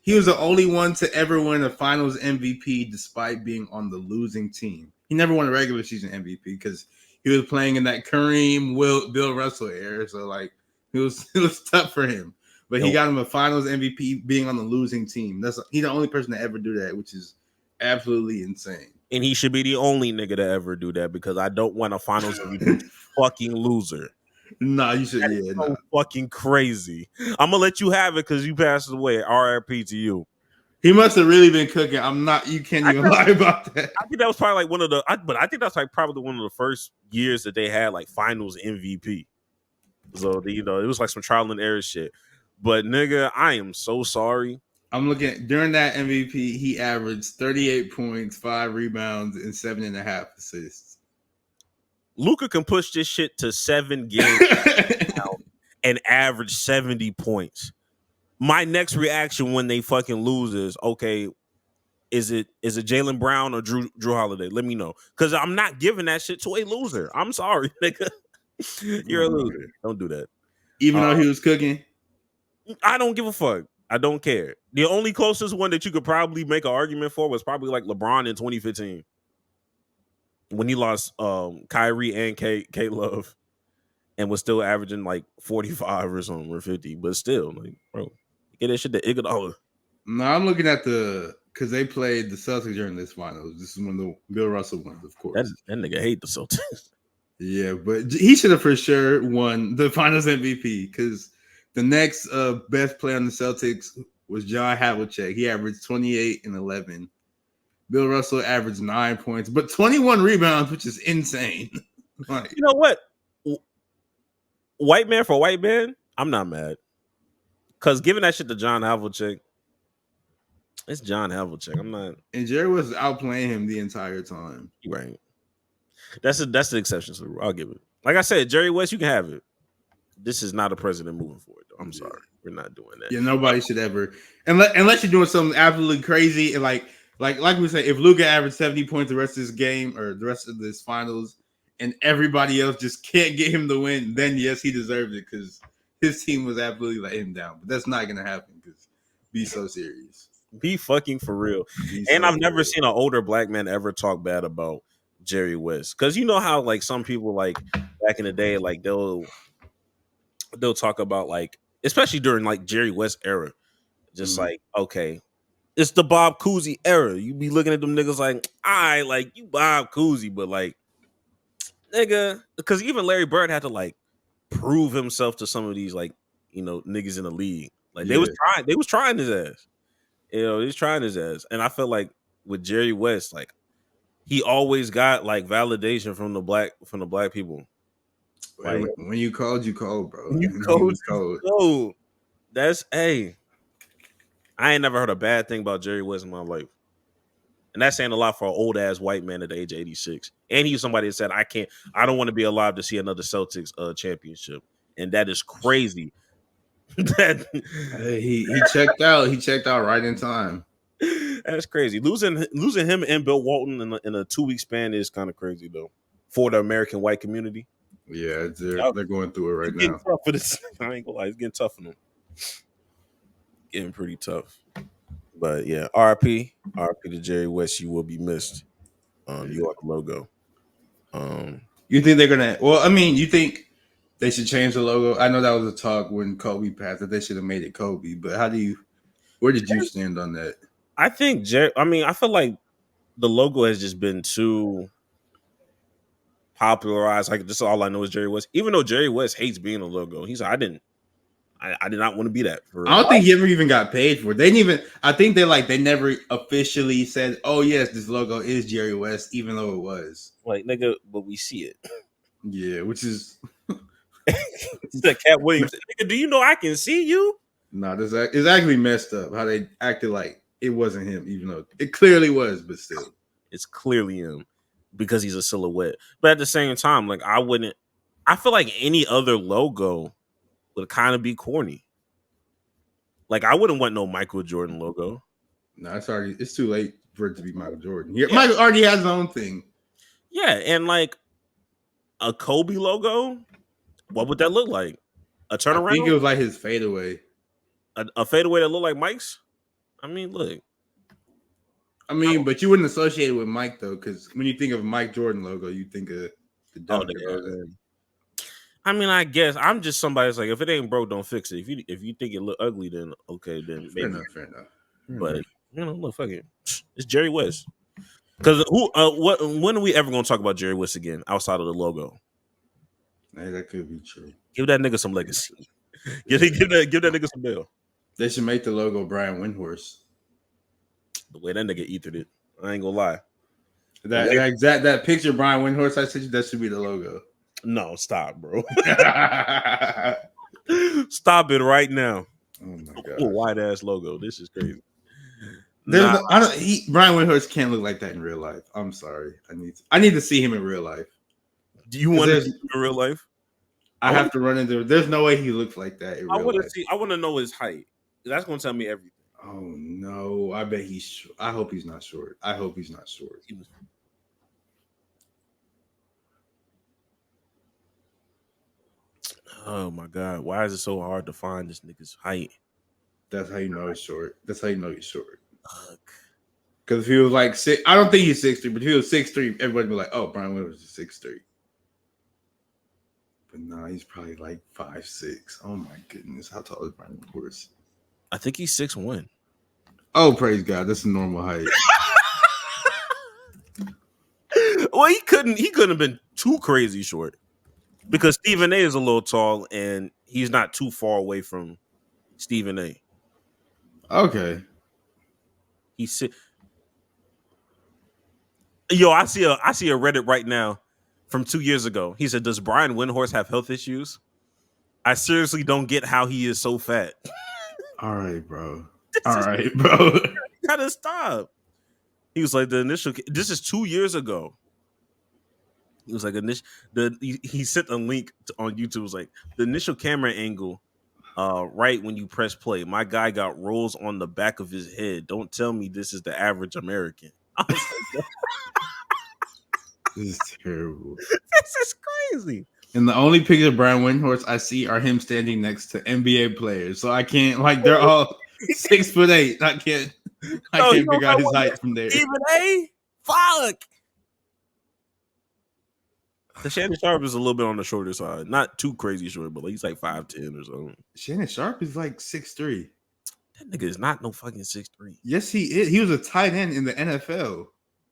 Speaker 2: he was the only one to ever win a Finals MVP despite being on the losing team. He never won a regular season MVP because he was playing in that Kareem, Bill Russell era. So like it was tough for him. But he got him a Finals MVP being on the losing team. He's the only person to ever do that, which is absolutely insane.
Speaker 1: And he should be the only nigga to ever do that because I don't want a Finals MVP fucking loser.
Speaker 2: Nah, you should. Yeah,
Speaker 1: so fucking crazy. I'm gonna let you have it because you passed away. R.I.P. to you.
Speaker 2: He must have really been cooking. I'm not. You can't even lie about that.
Speaker 1: I think that was probably like one of the. But I think that's like probably one of the first years that they had like Finals MVP. So it was like some trial and error shit. But nigga, I am so sorry.
Speaker 2: I'm looking at, during that MVP, he averaged 38 points, 5 rebounds, and 7.5 assists.
Speaker 1: Luka can push this shit to 7 games and average 70 points. My next reaction when they fucking lose is, okay, is it Jaylen Brown or Drew Holiday? Let me know. Because I'm not giving that shit to a loser. I'm sorry, nigga. You're a loser. Don't do that.
Speaker 2: Even though he was cooking?
Speaker 1: I don't give a fuck. I don't care. The only closest one that you could probably make an argument for was probably like LeBron in 2015. When he lost Kyrie and K Love and was still averaging like 45 or something or 50. But still, like, bro, get that shit to Iguodala.
Speaker 2: No, I'm looking at because they played the Celtics during this finals. This is one of the Bill Russell ones, of course.
Speaker 1: That nigga hate the Celtics.
Speaker 2: Yeah, but he should have for sure won the Finals MVP because the next best player on the Celtics was John Havlicek. He averaged 28 and 11. Bill Russell averaged 9 points, but 21 rebounds, which is insane.
Speaker 1: Like, you know what? White man for white man, I'm not mad. Because giving that shit to John Havlicek, it's John Havlicek. I'm not.
Speaker 2: And Jerry was outplaying him the entire time.
Speaker 1: Right. That's the exception to the rule. I'll give it. Like I said, Jerry West, you can have it. This is not a president moving forward, though. I'm sorry. We're not doing that.
Speaker 2: Yeah, nobody should ever. Unless you're doing something absolutely crazy. And like we say, if Luka averaged 70 points the rest of this game or the rest of this finals and everybody else just can't get him to win, then yes, he deserved it because his team was absolutely letting him down. But that's not going to happen because be so serious.
Speaker 1: Be fucking for real. And I've never seen an older black man ever talk bad about Jerry West. Because you know how like some people like back in the day, like they'll talk about like, especially during like Jerry West era, just like, okay, it's the Bob Cousy era. You be looking at them niggas like, I like you Bob Cousy, but like, nigga, because even Larry Bird had to like prove himself to some of these like, niggas in the league. Like they was trying his ass. He's trying his ass. And I feel like with Jerry West, like he always got like validation from the black people.
Speaker 2: Like, when you called, bro.
Speaker 1: When you called. That's I ain't never heard a bad thing about Jerry West in my life. And that's saying a lot for an old ass white man at the age of 86. And he was somebody that said, I don't want to be alive to see another Celtics championship. And that is crazy.
Speaker 2: He checked out. He checked out right in time.
Speaker 1: That's crazy. Losing him and Bill Walton in a 2-week span is kind of crazy though for the American white community.
Speaker 2: Yeah, they're going through it right now.
Speaker 1: Tough for this. I ain't gonna lie, it's getting tough for them. Getting pretty tough. But yeah, RIP to Jerry West. You will be missed. You are the logo.
Speaker 2: You think they're gonna? Well, I mean, you think they should change the logo? I know that was a talk when Kobe passed that they should have made it Kobe. But where did you stand on that?
Speaker 1: I think I feel like the logo has just been too popularized. Like this is all I know is Jerry West. Even though Jerry West hates being a logo, he's like, I did not want to be that.
Speaker 2: I don't think he ever even got paid for it. They didn't even. I think they never officially said, "Oh yes, this logo is Jerry West," even though it was
Speaker 1: like nigga, but we see it.
Speaker 2: Yeah, which is
Speaker 1: the Cat Williams. Nigga, do you know I can see you?
Speaker 2: No, it's actually messed up how they acted like it wasn't him, even though it clearly was. But still,
Speaker 1: it's clearly him because he's a silhouette. But at the same time, like I feel like any other logo would kind of be corny. Like I wouldn't want no Michael Jordan logo.
Speaker 2: No, it's too late for it to be Michael Jordan. Yeah. Michael already has his own thing. Yeah,
Speaker 1: and like a Kobe logo, what would that look like? A turnaround?
Speaker 2: I think it was like his fadeaway.
Speaker 1: A fadeaway that looked like Mike's? I mean, look.
Speaker 2: But you wouldn't associate it with Mike though, because when you think of Mike Jordan logo, you think of the Dunker.
Speaker 1: I mean, I guess I'm just somebody that's like, if it ain't broke, don't fix it. If you think it look ugly, then okay, then maybe.
Speaker 2: Fair enough.
Speaker 1: But look, fuck it. It's Jerry West. Because when are we ever gonna talk about Jerry West again outside of the logo?
Speaker 2: Hey, that could be true.
Speaker 1: Give that nigga some legacy. give that nigga some bail.
Speaker 2: They should make the logo Brian Windhorst.
Speaker 1: The way that nigga ethered it, I ain't gonna lie.
Speaker 2: That picture Brian Windhorst I sent you, that should be the logo.
Speaker 1: No, stop, bro. Stop it right now.
Speaker 2: Oh my god,
Speaker 1: white ass logo. This is crazy.
Speaker 2: Brian Windhorst can't look like that in real life. I'm sorry. I need to see him in real life.
Speaker 1: Do you want to see him in real life?
Speaker 2: I have to run into. There's no way he looks like that in real life.
Speaker 1: I want to know his height. That's gonna tell me everything.
Speaker 2: Oh no! I bet he's. I hope he's not short.
Speaker 1: Oh my god! Why is it so hard to find this nigga's height?
Speaker 2: That's how you know he's short. That's how you know he's short. Because if he was like 6, I don't think he's 6'3", but if he was 6'3", everybody would be like, "Oh, Brian Windhorst is 6'3". But no, he's probably like 5'6". Oh my goodness, how tall is Brian Windhorst?
Speaker 1: I think he's 6'1".
Speaker 2: Oh, praise God, that's a normal height.
Speaker 1: Well, he couldn't have been too crazy short because Stephen A is a little tall and he's not too far away from Stephen A.
Speaker 2: Okay.
Speaker 1: I see a Reddit right now from 2 years ago. He said, "Does Brian Windhorst have health issues? I seriously don't get how he is so fat."
Speaker 2: All right, bro.
Speaker 1: Gotta stop. He was like, this is 2 years ago. He was like, he sent a link on YouTube. It was like, the initial camera angle, right when you press play, my guy got rolls on the back of his head. Don't tell me this is the average American. I was like,
Speaker 2: this is terrible.
Speaker 1: This is crazy.
Speaker 2: And the only picture of Brian Windhorst I see are him standing next to NBA players. So I can't, like, they're all 6'8". I can't figure out his height from there.
Speaker 1: Even A? Fuck. The Shannon Sharp is a little bit on the shorter side. Not too crazy short, but he's like 5'10" or something.
Speaker 2: Shannon Sharp is like 6'3".
Speaker 1: That nigga is not no fucking 6'3".
Speaker 2: Yes, he is. He was a tight end in the NFL.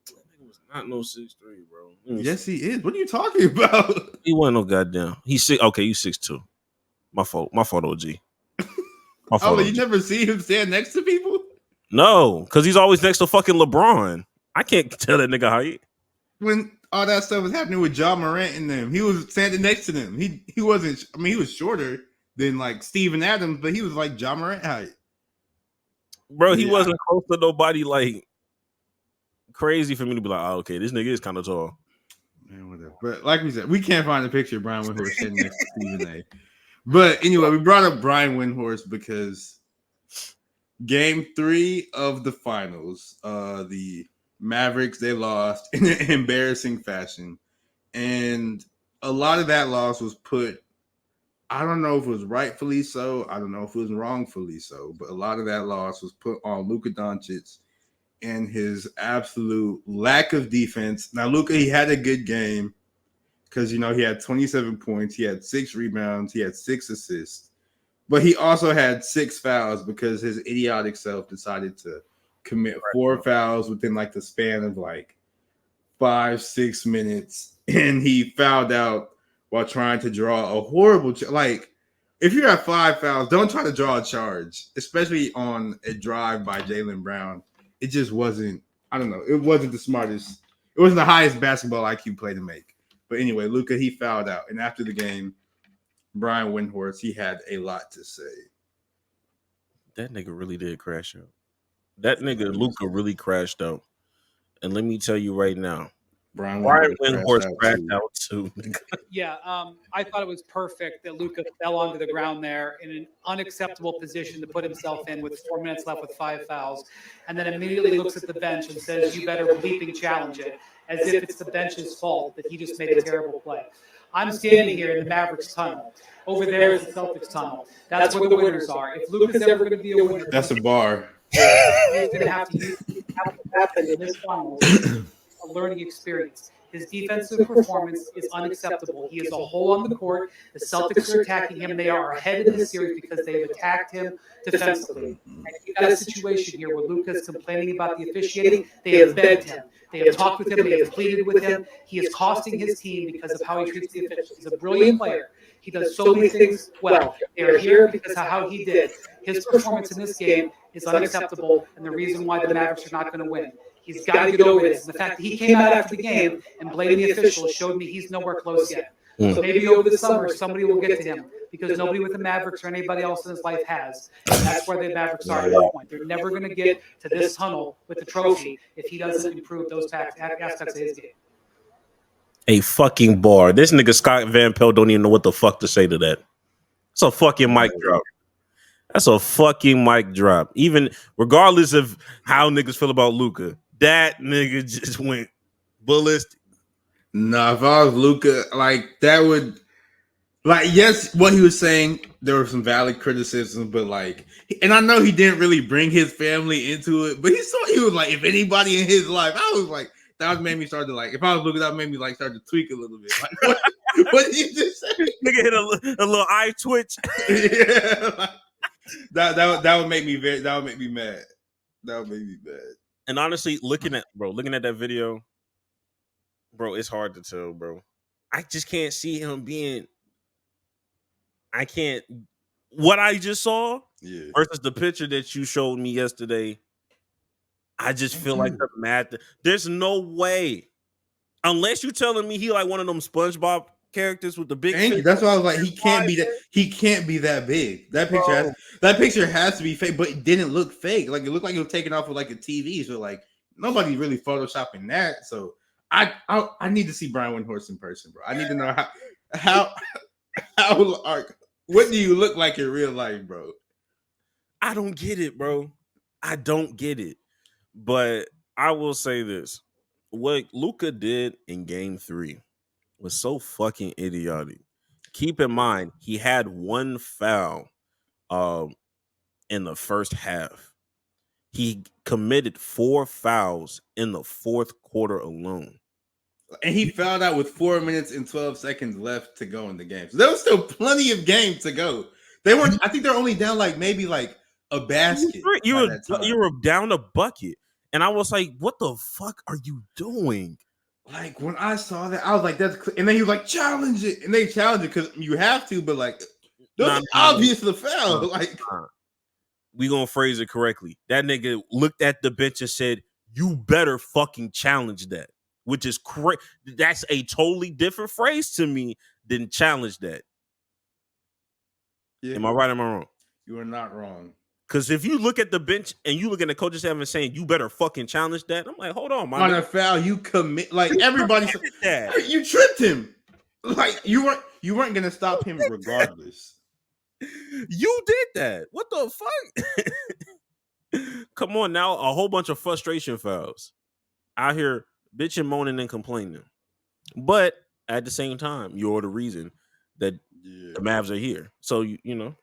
Speaker 1: That nigga was not no 6'3", bro.
Speaker 2: Yes, he is. What are you talking about?
Speaker 1: He wasn't no goddamn. He's 6. Okay, you 6'2". My fault, OG.
Speaker 2: You never see him stand next to people?
Speaker 1: No, because he's always next to fucking LeBron. I can't tell that nigga height.
Speaker 2: When all that stuff was happening with Ja Morant and them, he was standing next to them. He wasn't. I mean, he was shorter than like Steven Adams, but he was like Ja Morant height.
Speaker 1: Bro, he wasn't close to nobody like crazy for me to be like, oh, okay, this nigga is kind of tall.
Speaker 2: Man, whatever. But like we said, we can't find a picture of Brian Windhorst standing next to Stephen A. But anyway, we brought up Brian Windhorst because Game 3 of the finals, the Mavericks, they lost in an embarrassing fashion. And a lot of that loss was put, I don't know if it was rightfully so, I don't know if it was wrongfully so, but a lot of that loss was put on Luka Doncic and his absolute lack of defense. Now, Luka, he had a good game because, he had 27 points, he had 6 rebounds, he had 6 assists, but he also had 6 fouls because his idiotic self decided to commit 4 fouls within like the span of like 5-6 minutes, and he fouled out while trying to draw a horrible like if you have 5 fouls, don't try to draw a charge, especially on a drive by Jaylen Brown. It just wasn't, I don't know, it wasn't the smartest, it wasn't the highest basketball IQ play to make. But anyway, Luka, he fouled out, and after the game, Brian Windhorst, he had a lot to say.
Speaker 1: That nigga really did crash out. That nigga Luka really crashed out. And let me tell you right now, Brian Windhorst crashed out too.
Speaker 4: Yeah, I thought it was perfect that Luka fell onto the ground there in an unacceptable position to put himself in with 4 minutes left with 5 fouls, and then immediately looks at the bench and says, "You better bleeping challenge it," as if it's the bench's fault that he just made a terrible play. I'm standing here in the Mavericks tunnel. Over there is the Celtics tunnel. That's where the winners are. If Luka's ever going to be a winner,
Speaker 2: that's a bar.
Speaker 4: He's going to have to happen in this final. A learning experience. His defensive performance is unacceptable. He is a hole on the court. The Celtics are attacking him. They are ahead in this series because they've attacked him defensively. And you got a situation here where Luka's complaining about the officiating. They have begged him. They have talked with him. They have pleaded with him. He is costing his team because of how he treats the officials. He's a brilliant player. He does so many things well. They are here because of how he did. His performance in this game is unacceptable, and the reason why the Mavericks are not going to win. He's got to get over this. And the fact that he came out after the game and blamed the officials showed me he's nowhere close yet. So maybe over the summer, somebody will get to him because nobody with the Mavericks or anybody else in his life has. And that's where the Mavericks are at this point. They're never going to get to this tunnel with the trophy if he doesn't improve those aspects of his game.
Speaker 1: A fucking bar. This nigga Scott Van Pelt don't even know what the fuck to say to that. It's a fucking mic drop. That's a fucking mic drop. Even regardless of how niggas feel about Luka, that nigga just went ballistic.
Speaker 2: Nah, if I was Luka, like that would, like, yes, what he was saying, there were some valid criticisms, but like, and I know he didn't really bring his family into it, but he was like, if anybody in his life, I was like, that made me start to like, if I was Luka, that made me like start to tweak a little bit. Like, what did you just say?
Speaker 1: Nigga hit a little eye twitch.
Speaker 2: Yeah, like, that would make me mad. That would make me mad.
Speaker 1: And honestly, looking at that video, bro, it's hard to tell, bro. I just can't see him being. I can't. What I just saw versus the picture that you showed me yesterday, I just feel like the math. There's no way, unless you're telling me he like one of them SpongeBob characters with the big.
Speaker 2: That's why I was like, he can't be that. He can't be that big. That picture has to be fake, but it didn't look fake. Like it looked like it was taken off of like a TV. So like nobody really photoshopping that. So I need to see Brian Windhorst in person, bro. I need to know how what do you look like in real life, bro?
Speaker 1: I don't get it, bro. I don't get it. But I will say this: what Luka did in Game 3 was so fucking idiotic. Keep in mind, he had one foul in the first half. He committed 4 fouls in the fourth quarter alone.
Speaker 2: And he fouled out with 4 minutes and 12 seconds left to go in the game. So there was still plenty of game to go. They weren't, I think they're only down like maybe like a basket.
Speaker 1: You were down a bucket. And I was like, what the fuck are you doing?
Speaker 2: Like when I saw that, I was like, that's, and then he was like, challenge it. And they challenged it because you have to, but like, that's obvious the foul. Like,
Speaker 1: we gonna phrase it correctly. That nigga looked at the bench and said, you better fucking challenge that, which is correct. That's a totally different phrase to me than challenge that. Yeah. Am I right or am I wrong?
Speaker 2: You are not wrong.
Speaker 1: Because if you look at the bench and you look at the coaches having saying, you better fucking challenge that, I'm like, hold on, man.
Speaker 2: On a foul, you commit, like everybody said that. You tripped him. Like you weren't gonna stop him regardless.
Speaker 1: You did that. What the fuck? Come on now, a whole bunch of frustration fouls out here bitching, moaning, and complaining. But at the same time, you're the reason that the Mavs are here. So you know.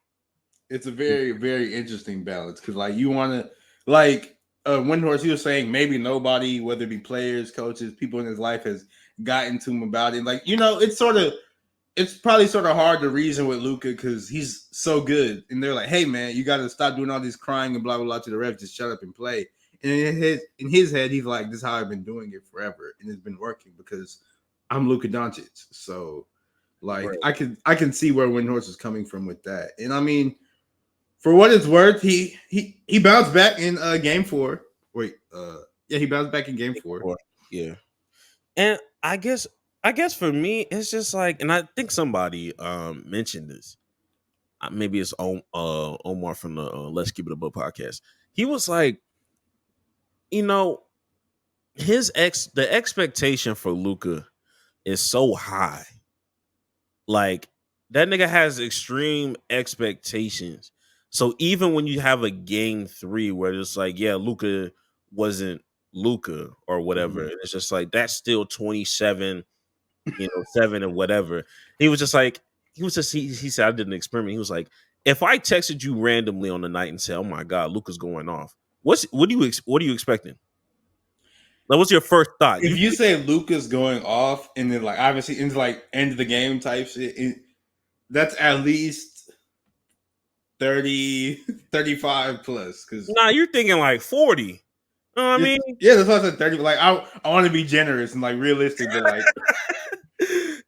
Speaker 2: It's a very, very interesting balance because, like, you want to, like, Windhorst, he was saying maybe nobody, whether it be players, coaches, people in his life, has gotten to him about it. Like, you know, it's probably sort of hard to reason with Luka because he's so good. And they're like, hey, man, you got to stop doing all this crying and blah, blah, blah to the refs. Just shut up and play. And in his head, he's like, this is how I've been doing it forever. And it's been working because I'm Luka Doncic. So, like, right. I can see where Windhorst is coming from with that. And, I mean, for what it's worth, he bounced back in game 4. He bounced back in game 4.
Speaker 1: Yeah, and I guess for me, it's just like, and I think somebody mentioned this. Maybe it's Omar from the Let's Keep It Above podcast. He was like, you know, the expectation for Luka is so high. Like that nigga has extreme expectations. So even when you have a game 3 where it's like, yeah, Luka wasn't Luka or whatever, and it's just like that's still 27, 7 and whatever. He was just like, he said I did an experiment. He was like, if I texted you randomly on the night and said, oh my God, Luka's going off, what are you expecting? Like, what's your first thought?
Speaker 2: If you say Luka's going off and then like obviously into like end of the game type shit, that's at least 30, 35 plus. Because
Speaker 1: Nah, you're thinking like 40. You know what I mean?
Speaker 2: yeah, that's why I said 30. Like I want to be generous and like realistic, but like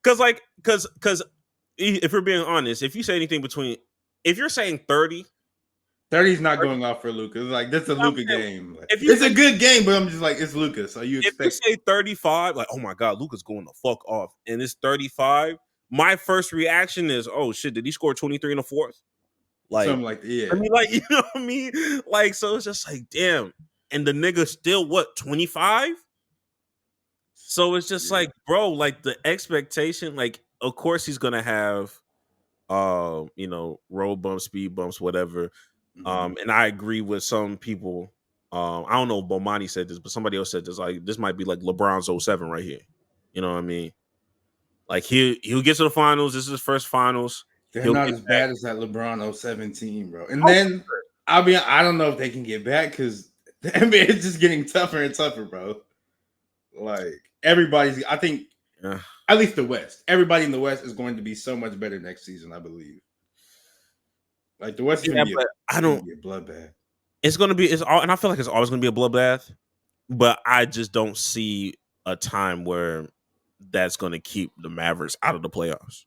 Speaker 1: because if we're being honest, if you say anything between, if you're saying 30,
Speaker 2: 30 is not going off for Luka. It's like that's a Luka game. Like,
Speaker 1: if you
Speaker 2: it's a good game, but I'm just like it's Luka. So you
Speaker 1: if you
Speaker 2: expect
Speaker 1: say 35, like, oh my God, Luka's going the fuck off, and it's 35, my first reaction is, oh shit, did he score 23 in the fourth? Like,
Speaker 2: something like that. Yeah.
Speaker 1: I mean, like, you know what I mean? Like, so it's just like, damn. And the nigga still what, 25? So it's just like, bro, like the expectation, like, of course he's gonna have you know, road bumps, speed bumps, whatever. And I agree with some people. I don't know if Bomani said this, but somebody else said this, like, this might be like LeBron's 07 right here. You know what I mean? Like he'll get to the finals. This is his first finals.
Speaker 2: They're
Speaker 1: He'll
Speaker 2: not
Speaker 1: get
Speaker 2: as
Speaker 1: back.
Speaker 2: bad as that LeBron 017, bro. And then I don't know if they can get back because the NBA is just getting tougher and tougher, bro. Like everybody's, I think,
Speaker 1: Yeah.
Speaker 2: at least the West. Everybody in the West is going to be so much better next season, I believe. Like the West is going to be a bloodbath.
Speaker 1: It's gonna be and I feel like it's always gonna be a bloodbath, but I just don't see a time where that's gonna keep the Mavericks out of the playoffs.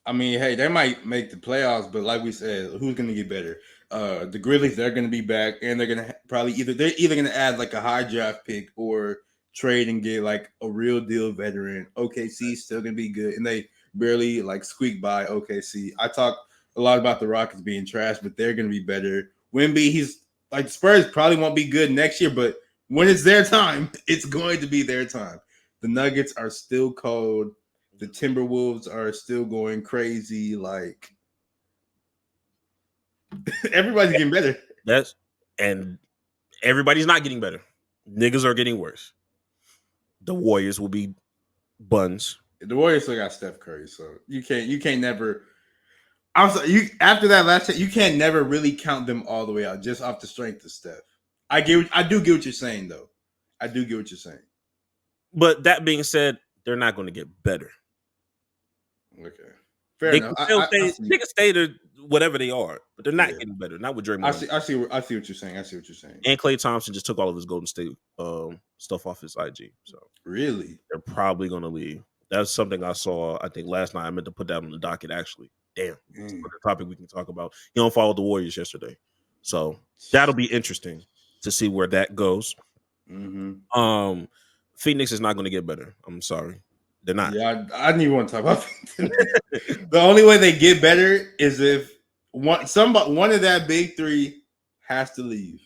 Speaker 2: I mean, hey, they might make the playoffs, but like we said, who's going to get better? The Grizzlies, they're going to be back, and they're going to probably they're either going to add like a high draft pick or trade and get like a real deal veteran. OKC still going to be good, and they barely like squeak by OKC. I talk a lot about the Rockets being trash, but they're going to be better. Wemby, he's like Spurs probably won't be good next year, but when it's their time, it's going to be their time. The Nuggets are still cold. The Timberwolves are still going crazy. Like everybody's getting better.
Speaker 1: And everybody's not getting better. Niggas are getting worse. The Warriors will be buns.
Speaker 2: The Warriors still got Steph Curry, so you can't never. I'm sorry, after that last set, you can't never really count them all the way out just off the strength of Steph. I do get what you're saying though. I do get what you're saying.
Speaker 1: But that being said, they're not going to get better.
Speaker 2: Okay, fair enough.
Speaker 1: They can stay to whatever they are, but they're not getting better. Not with Draymond.
Speaker 2: I see what you're saying.
Speaker 1: And Klay Thompson just took all of his Golden State stuff off his IG. So
Speaker 2: really,
Speaker 1: they're probably going to leave. That's something I saw. I think last night I meant to put that on the docket. Actually, damn, that's a topic we can talk about. You don't follow the Warriors yesterday, so that'll be interesting to see where that goes. Phoenix is not going to get better. I'm sorry. They're not.
Speaker 2: Yeah, I didn't even want to talk about it. The only way they get better is if one of that big three has to leave.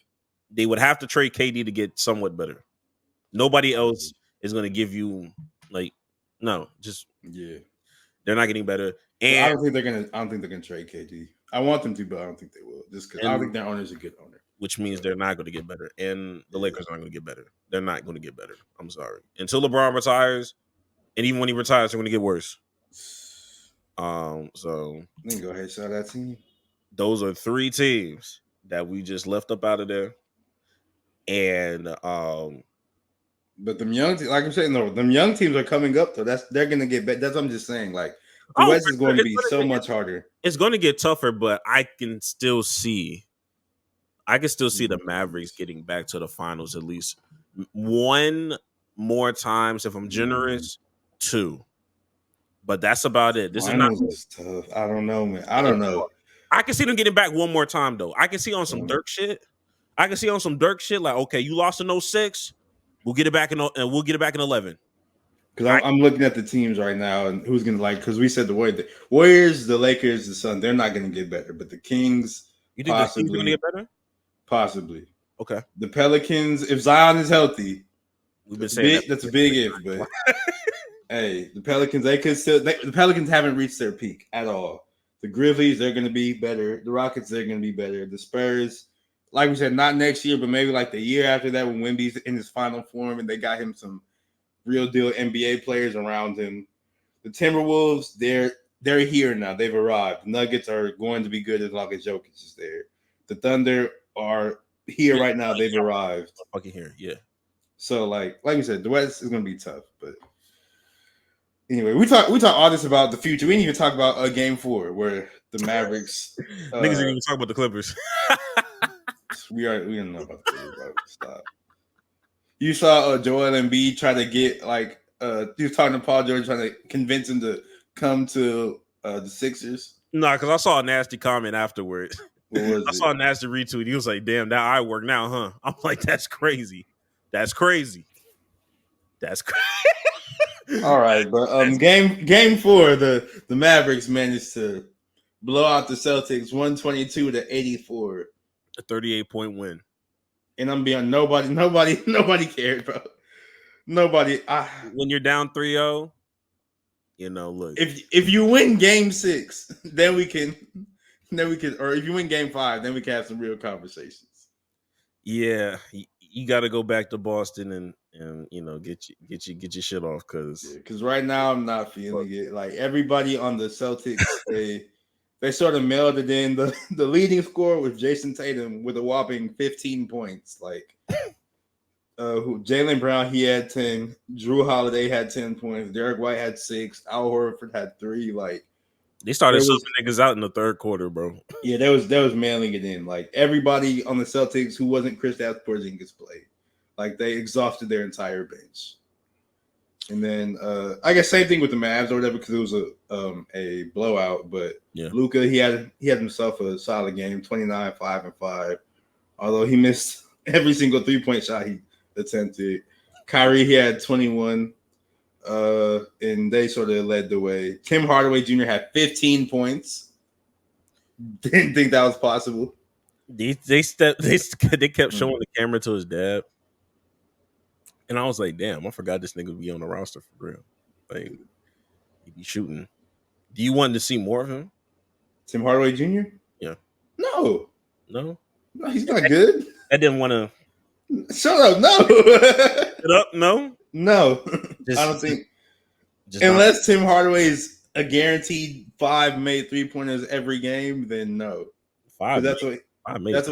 Speaker 1: They would have to trade KD to get somewhat better. Nobody else is going to give you they're not getting better. And
Speaker 2: I don't think they're gonna trade KD. I want them to, but I don't think they will. Just because I don't think their owner's a good owner.
Speaker 1: Which means they're not going to get better. And the Lakers aren't going to get better. They're not going to get better. I'm sorry. Until LeBron retires. And even when he retires, they're going to get worse. So
Speaker 2: then go ahead, shout out to you.
Speaker 1: Those are three teams that we just left up out of there. And
Speaker 2: but them young, like I'm saying, no, them young teams are coming up though. They're going to get better. That's what I'm just saying. Like the West is going to be so much harder.
Speaker 1: It's going to get tougher, but I can still see the Mavericks getting back to the finals at least one more times. If I'm generous. 2, but that's about it. This
Speaker 2: finals is tough. I don't know, man. I don't know.
Speaker 1: I can see them getting back one more time though. I can see on some Dirk shit. Like, okay, you lost in 06. We'll get it back in 11.
Speaker 2: Because I'm looking at the teams right now and who's gonna because we said the Warriors, the Lakers, the Suns, they're not gonna get better, but the Kings.
Speaker 1: You think the Kings are gonna get better?
Speaker 2: Possibly.
Speaker 1: Okay.
Speaker 2: The Pelicans, if Zion is healthy,
Speaker 1: we've been saying
Speaker 2: that's a big if, but. Hey, the Pelicans, the Pelicans haven't reached their peak at all. The Grizzlies, they're going to be better. The Rockets, they're going to be better. The Spurs, like we said, not next year, but maybe like the year after that when Wemby's in his final form and they got him some real deal NBA players around him. The Timberwolves, they're here now. They've arrived. The Nuggets are going to be good as long as Jokic is there. The Thunder are here right now. They've arrived.
Speaker 1: Fucking here, yeah.
Speaker 2: So like you said, the West is gonna be tough. But anyway, we talk all this about the future. We didn't even talk about Game 4 where the Mavericks.
Speaker 1: Niggas didn't even talk about the Clippers.
Speaker 2: we don't know about the Clippers, bro. Stop. You saw Joel Embiid try to get like he was talking to Paul George, trying to convince him to come to the Sixers.
Speaker 1: Nah, because I saw a nasty comment afterwards.
Speaker 2: What was
Speaker 1: I saw a nasty retweet. He was like, "Damn, that I work now, huh?" I'm like, "That's crazy. That's crazy. That's crazy."
Speaker 2: All right, but game 4, the Mavericks managed to blow out the Celtics 122-84.
Speaker 1: A 38-point win.
Speaker 2: And I'm being nobody cared, bro. Nobody.
Speaker 1: When you're down 3-0, you know, look.
Speaker 2: If you win Game 6, then we can, or if you win Game 5, then we can have some real conversations.
Speaker 1: Yeah, you got to go back to Boston and you know get your shit off
Speaker 2: because right now I'm not feeling it. Like everybody on the Celtics, they sort of melded in. The leading scorer was Jason Tatum with a whopping 15 points. Like Jaylen Brown, he had 10. Drew Holiday had 10 points. Derek White had 6. Al Horford had 3. Like
Speaker 1: they started subbing niggas out in the third quarter, bro.
Speaker 2: Yeah, that was mailing it in. Like everybody on the Celtics who wasn't Kristaps Porzingis played. Like they exhausted their entire bench. And then I guess same thing with the Mavs or whatever because it was a blowout. But
Speaker 1: yeah.
Speaker 2: Luka, he had himself a solid game, 29, 5 and 5. Although he missed every single 3-point shot he attempted. Kyrie, he had 21. And they sort of led the way. Tim Hardaway Jr. had 15 points. Didn't think that was possible.
Speaker 1: They kept showing the camera to his dad. And I was like, damn, I forgot this nigga would be on the roster for real. Like, he'd be shooting. Do you want to see more of him?
Speaker 2: Tim Hardaway Jr.?
Speaker 1: Yeah.
Speaker 2: No, he's not good.
Speaker 1: I didn't want to.
Speaker 2: Shut up, no.
Speaker 1: Shut up, no?
Speaker 2: No. I don't think. Unless Tim Hardaway's a guaranteed 5 made 3-pointers every game, then no.
Speaker 1: 5.
Speaker 2: That's what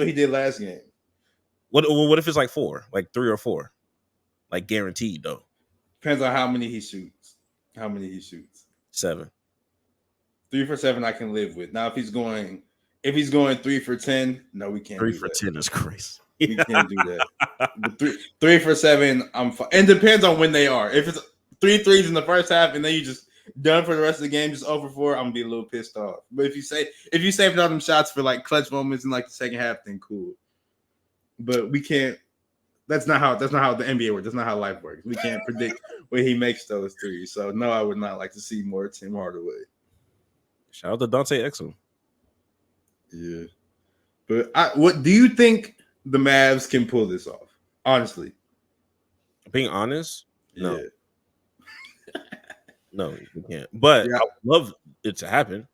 Speaker 2: he did last game.
Speaker 1: What if it's like 4? Like 3 or 4? Like guaranteed though.
Speaker 2: Depends on how many he shoots.
Speaker 1: 7.
Speaker 2: 3 for 7 I can live with. Now if he's going 3 for 10, no, we can't.
Speaker 1: 3 for 10 is crazy.
Speaker 2: We can't do that. But 3 for 7, I'm fine. And depends on when they are. If it's 3 threes in the first half and then you just done for the rest of the game, just 0 for 4, I'm gonna be a little pissed off. But if you save all them shots for like clutch moments in like the second half, then cool. But we can't. That's not how the NBA works. That's not how life works. We can't predict when he makes those threes. So no, I would not like to see more Tim Hardaway.
Speaker 1: Shout out to Dante Exum.
Speaker 2: Yeah, but what do you think the Mavs can pull this off? Honestly,
Speaker 1: being honest, no.
Speaker 2: Yeah.
Speaker 1: No, we can't. But I would love it to happen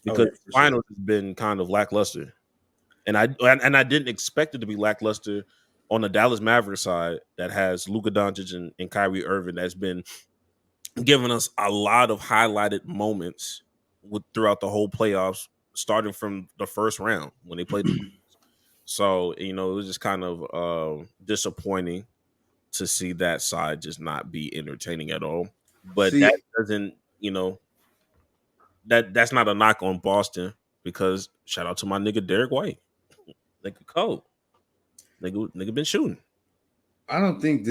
Speaker 1: because the finals has been kind of lackluster, and I didn't expect it to be lackluster on the Dallas Mavericks side that has Luka Doncic and Kyrie Irving that's been giving us a lot of highlighted moments throughout the whole playoffs, starting from the first round when they played. So it was just kind of disappointing to see that side just not be entertaining at all. But that doesn't, that's not a knock on Boston because shout out to my nigga Derek White. Nigga cold. Nigga been shooting.
Speaker 2: I don't think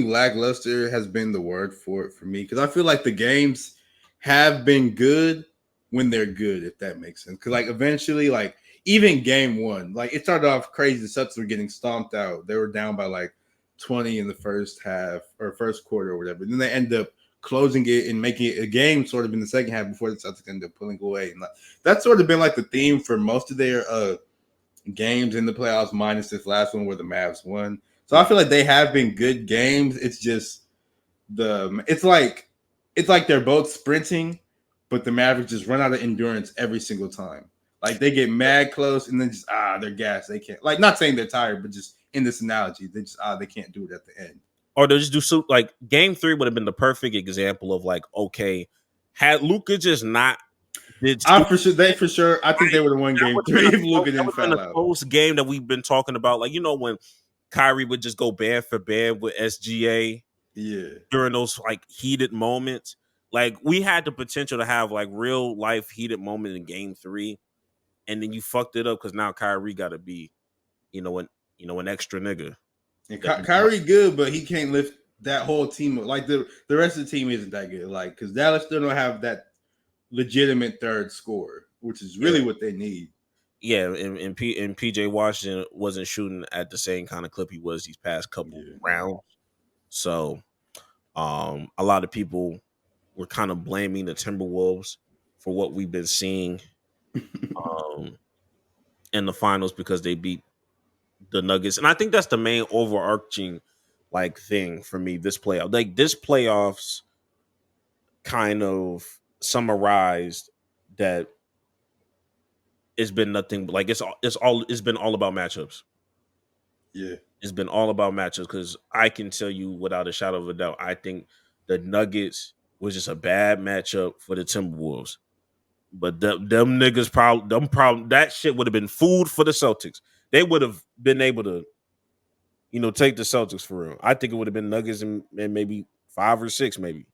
Speaker 2: lackluster has been the word for it for me because I feel like the games have been good when they're good, if that makes sense. Because like eventually, like even game 1, like it started off crazy. The Celtics were getting stomped out. They were down by like 20 in the first half or first quarter or whatever. Then they end up closing it and making it a game sort of in the second half before the Celtics ended up pulling away. And that's sort of been like the theme for most of their games in the playoffs, minus this last one where the Mavs won. So I feel like they have been good games. It's just it's like they're both sprinting, but the Mavericks just run out of endurance every single time. Like they get mad close and then just they're gassed. They can't, like, not saying they're tired, but just in this analogy, they just they can't do it at the end.
Speaker 1: Or they'll just do like game 3 would have been the perfect example of like, okay, had Luka just not
Speaker 2: for sure. I think they would have won game 3 if Luka didn't foul out.
Speaker 1: Close game that we've been talking about, like when Kyrie would just go bad for bad with SGA
Speaker 2: Yeah.
Speaker 1: during those like heated moments. Like we had the potential to have like real life heated moment in Game 3, and then you fucked it up because now Kyrie got to be, an extra nigga.
Speaker 2: And Kyrie good, but he can't lift that whole team. Like the rest of the team isn't that good. Like because Dallas still don't have that legitimate third scorer, which is really what they need.
Speaker 1: Yeah, and PJ Washington wasn't shooting at the same kind of clip he was these past couple rounds. So, a lot of people were kind of blaming the Timberwolves for what we've been seeing in the finals because they beat the Nuggets, and I think that's the main overarching like thing for me this playoff. Like this playoffs kind of summarized that it's been nothing like it's been all about matchups.
Speaker 2: Yeah.
Speaker 1: It's been all about matchups because I can tell you without a shadow of a doubt, I think the Nuggets was just a bad matchup for the Timberwolves. But them niggas probably that shit would have been food for the Celtics. They would have been able to, take the Celtics for real. I think it would have been Nuggets and maybe 5 or 6, maybe.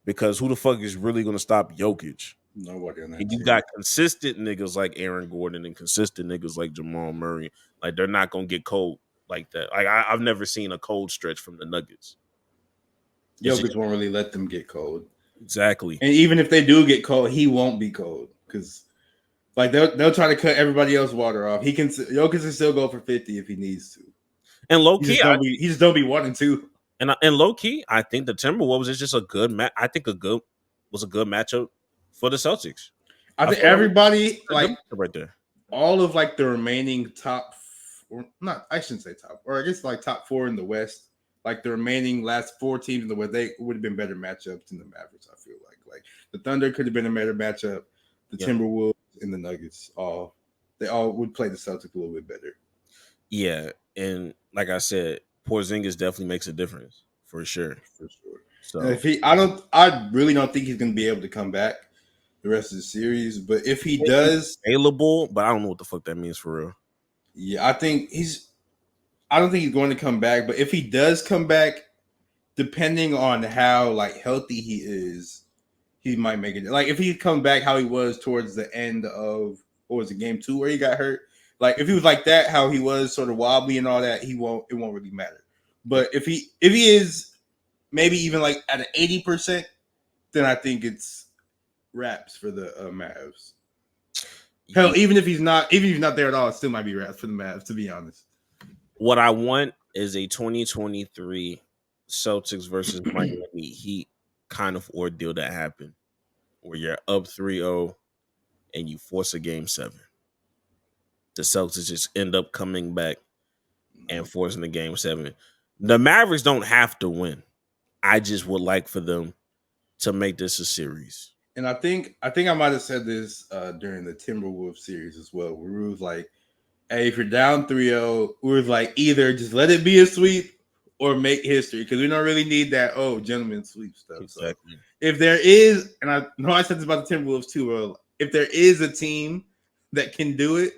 Speaker 1: Because who the fuck is really going to stop Jokic?
Speaker 2: Nobody on that
Speaker 1: And
Speaker 2: team.
Speaker 1: you got consistent niggas like Aaron Gordon and consistent niggas like Jamal Murray. Like they're not going to get cold like that. Like I've never seen a cold stretch from the Nuggets.
Speaker 2: Jokic won't really let them get cold.
Speaker 1: Exactly.
Speaker 2: And even if they do get cold, he won't be cold because, like, they'll try to cut everybody else water off. Jokic can still go for 50 if he needs to.
Speaker 1: And low key,
Speaker 2: he just don't be 1 and 2.
Speaker 1: And low key, I think the Timberwolves is just a good match. I think was a good matchup for the Celtics.
Speaker 2: I think everybody
Speaker 1: like right there.
Speaker 2: All of like the remaining top, or not, I shouldn't say top, or I guess like top 4 in the West. Like the remaining last 4 teams in the West, they would have been better matchups than the Mavericks. I feel like the Thunder could have been a better matchup. The Timberwolves and the Nuggets they all would play the Celtics a little bit better.
Speaker 1: Yeah, and like I said, Porzingis definitely makes a difference for sure.
Speaker 2: For sure.
Speaker 1: So
Speaker 2: and if I really don't think he's going to be able to come back the rest of the series. But if he does,
Speaker 1: available, but I don't know what the fuck that means for real.
Speaker 2: Yeah, I don't think he's going to come back. But if he does come back, depending on how like healthy he is, he might make it. Like if he comes back how he was towards the end of game 2 where he got hurt. Like if he was like that, how he was sort of wobbly and all that, it won't really matter. But if he is maybe even like at an 80%, then I think it's wraps for the Mavs. Hell, even if he's not there at all, it still might be wraps for the Mavs, to be honest.
Speaker 1: What I want is a 2023 Celtics versus Miami Heat kind of ordeal that happened where you're up 3-0 and you force a game 7. The Celtics just end up coming back and forcing the game 7. The Mavericks don't have to win. I just would like for them to make this a series.
Speaker 2: And I think I might have said this during the Timberwolves series as well, where we was like, hey, if you're down 3-0, we was like, either just let it be a sweep or make history, because we don't really need that, gentleman sweep stuff.
Speaker 1: Exactly.
Speaker 2: So if there is, and I know I said this about the Timberwolves too, if there is a team that can do it,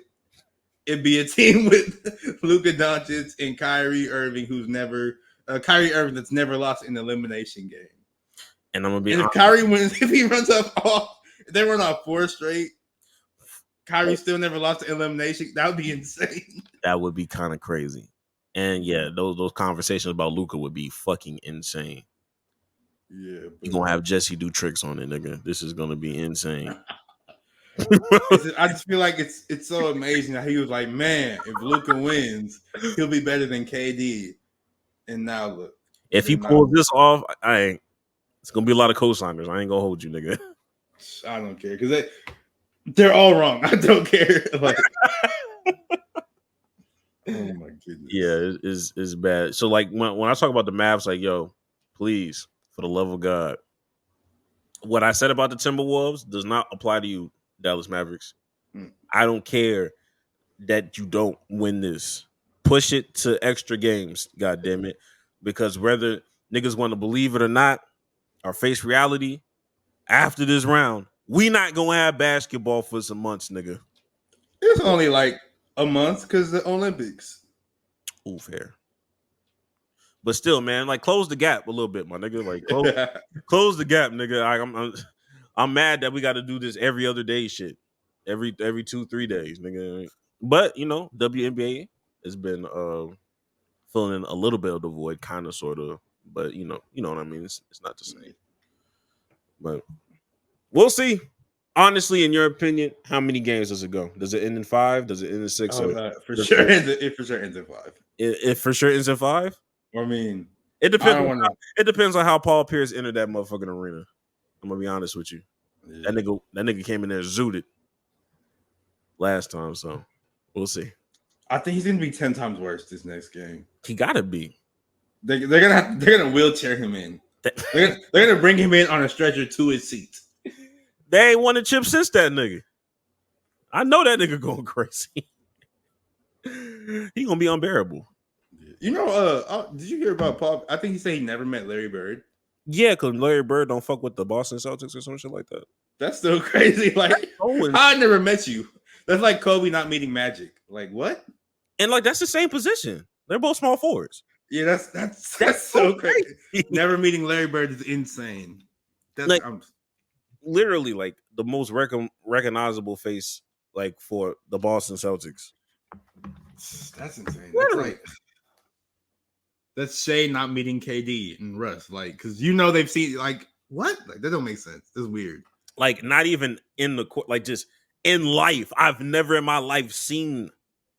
Speaker 2: it'd be a team with Luka Doncic and Kyrie Irving, Kyrie Irving that's never lost an elimination game.
Speaker 1: And I'm gonna be
Speaker 2: honest. If Kyrie wins, if he runs up if they run off 4 straight, Kyrie still never lost an elimination. That would be insane.
Speaker 1: That would be kind of crazy. And yeah, those conversations about Luka would be fucking insane.
Speaker 2: Yeah,
Speaker 1: you're gonna have Jesse do tricks on it, nigga. This is gonna be insane.
Speaker 2: I just feel like it's so amazing that he was like, man, if Luka wins, he'll be better than KD. And now look,
Speaker 1: if he pulls this off, it's gonna be a lot of co-signers. I ain't gonna hold you, nigga.
Speaker 2: I don't care because they're all wrong. I don't care. Like, oh my goodness.
Speaker 1: Yeah, it's bad. So like when I talk about the Mavs, like, yo, please, for the love of God, what I said about the Timberwolves does not apply to you, Dallas Mavericks. I don't care that you don't win this. Push it to extra games, God damn it. Because whether niggas want to believe it or not, or face reality, after this round, we not gonna have basketball for some months, nigga.
Speaker 2: It's only like a month because the Olympics.
Speaker 1: Ooh, fair. But still, man, like close the gap a little bit, my nigga. Like close the gap, nigga. I'm mad that we got to do this every other day, shit. Every 2-3 days, nigga. But you know, WNBA has been filling a little bit of the void, kind of, sort of. But you know what I mean. It's not the same. But we'll see. Honestly, in your opinion, how many games does it go? Does it end in 5? Does it end in 6?
Speaker 2: For sure, it for sure ends in 5.
Speaker 1: It for sure ends in 5.
Speaker 2: I mean,
Speaker 1: it depends. It depends on how Paul Pierce entered that motherfucking arena. I'm gonna be honest with you. Yeah. That nigga came in there zooted last time, so we'll see.
Speaker 2: I think he's gonna be 10 times worse this next game.
Speaker 1: He gotta be.
Speaker 2: They're gonna wheelchair him in. They're gonna bring him in on a stretcher to his seat.
Speaker 1: They ain't won a chip since that nigga. I know that nigga going crazy. He gonna be unbearable.
Speaker 2: You know, did you hear about Paul? I think he said he never met Larry Bird.
Speaker 1: Yeah, because Larry Bird don't fuck with the Boston Celtics or some shit like that.
Speaker 2: That's still crazy. Like, I never met you. That's like Kobe not meeting Magic. Like, what?
Speaker 1: And like, that's the same position. They're both small forwards.
Speaker 2: Yeah, that's so crazy. Never meeting Larry Bird is insane. That's
Speaker 1: like, literally like the most recognizable face like for the Boston Celtics.
Speaker 2: That's insane. That's like that's Shea not meeting KD and Russ, like, because you know they've seen like what? Like that don't make sense. That's weird.
Speaker 1: Like not even in the court, like just in life. I've never in my life seen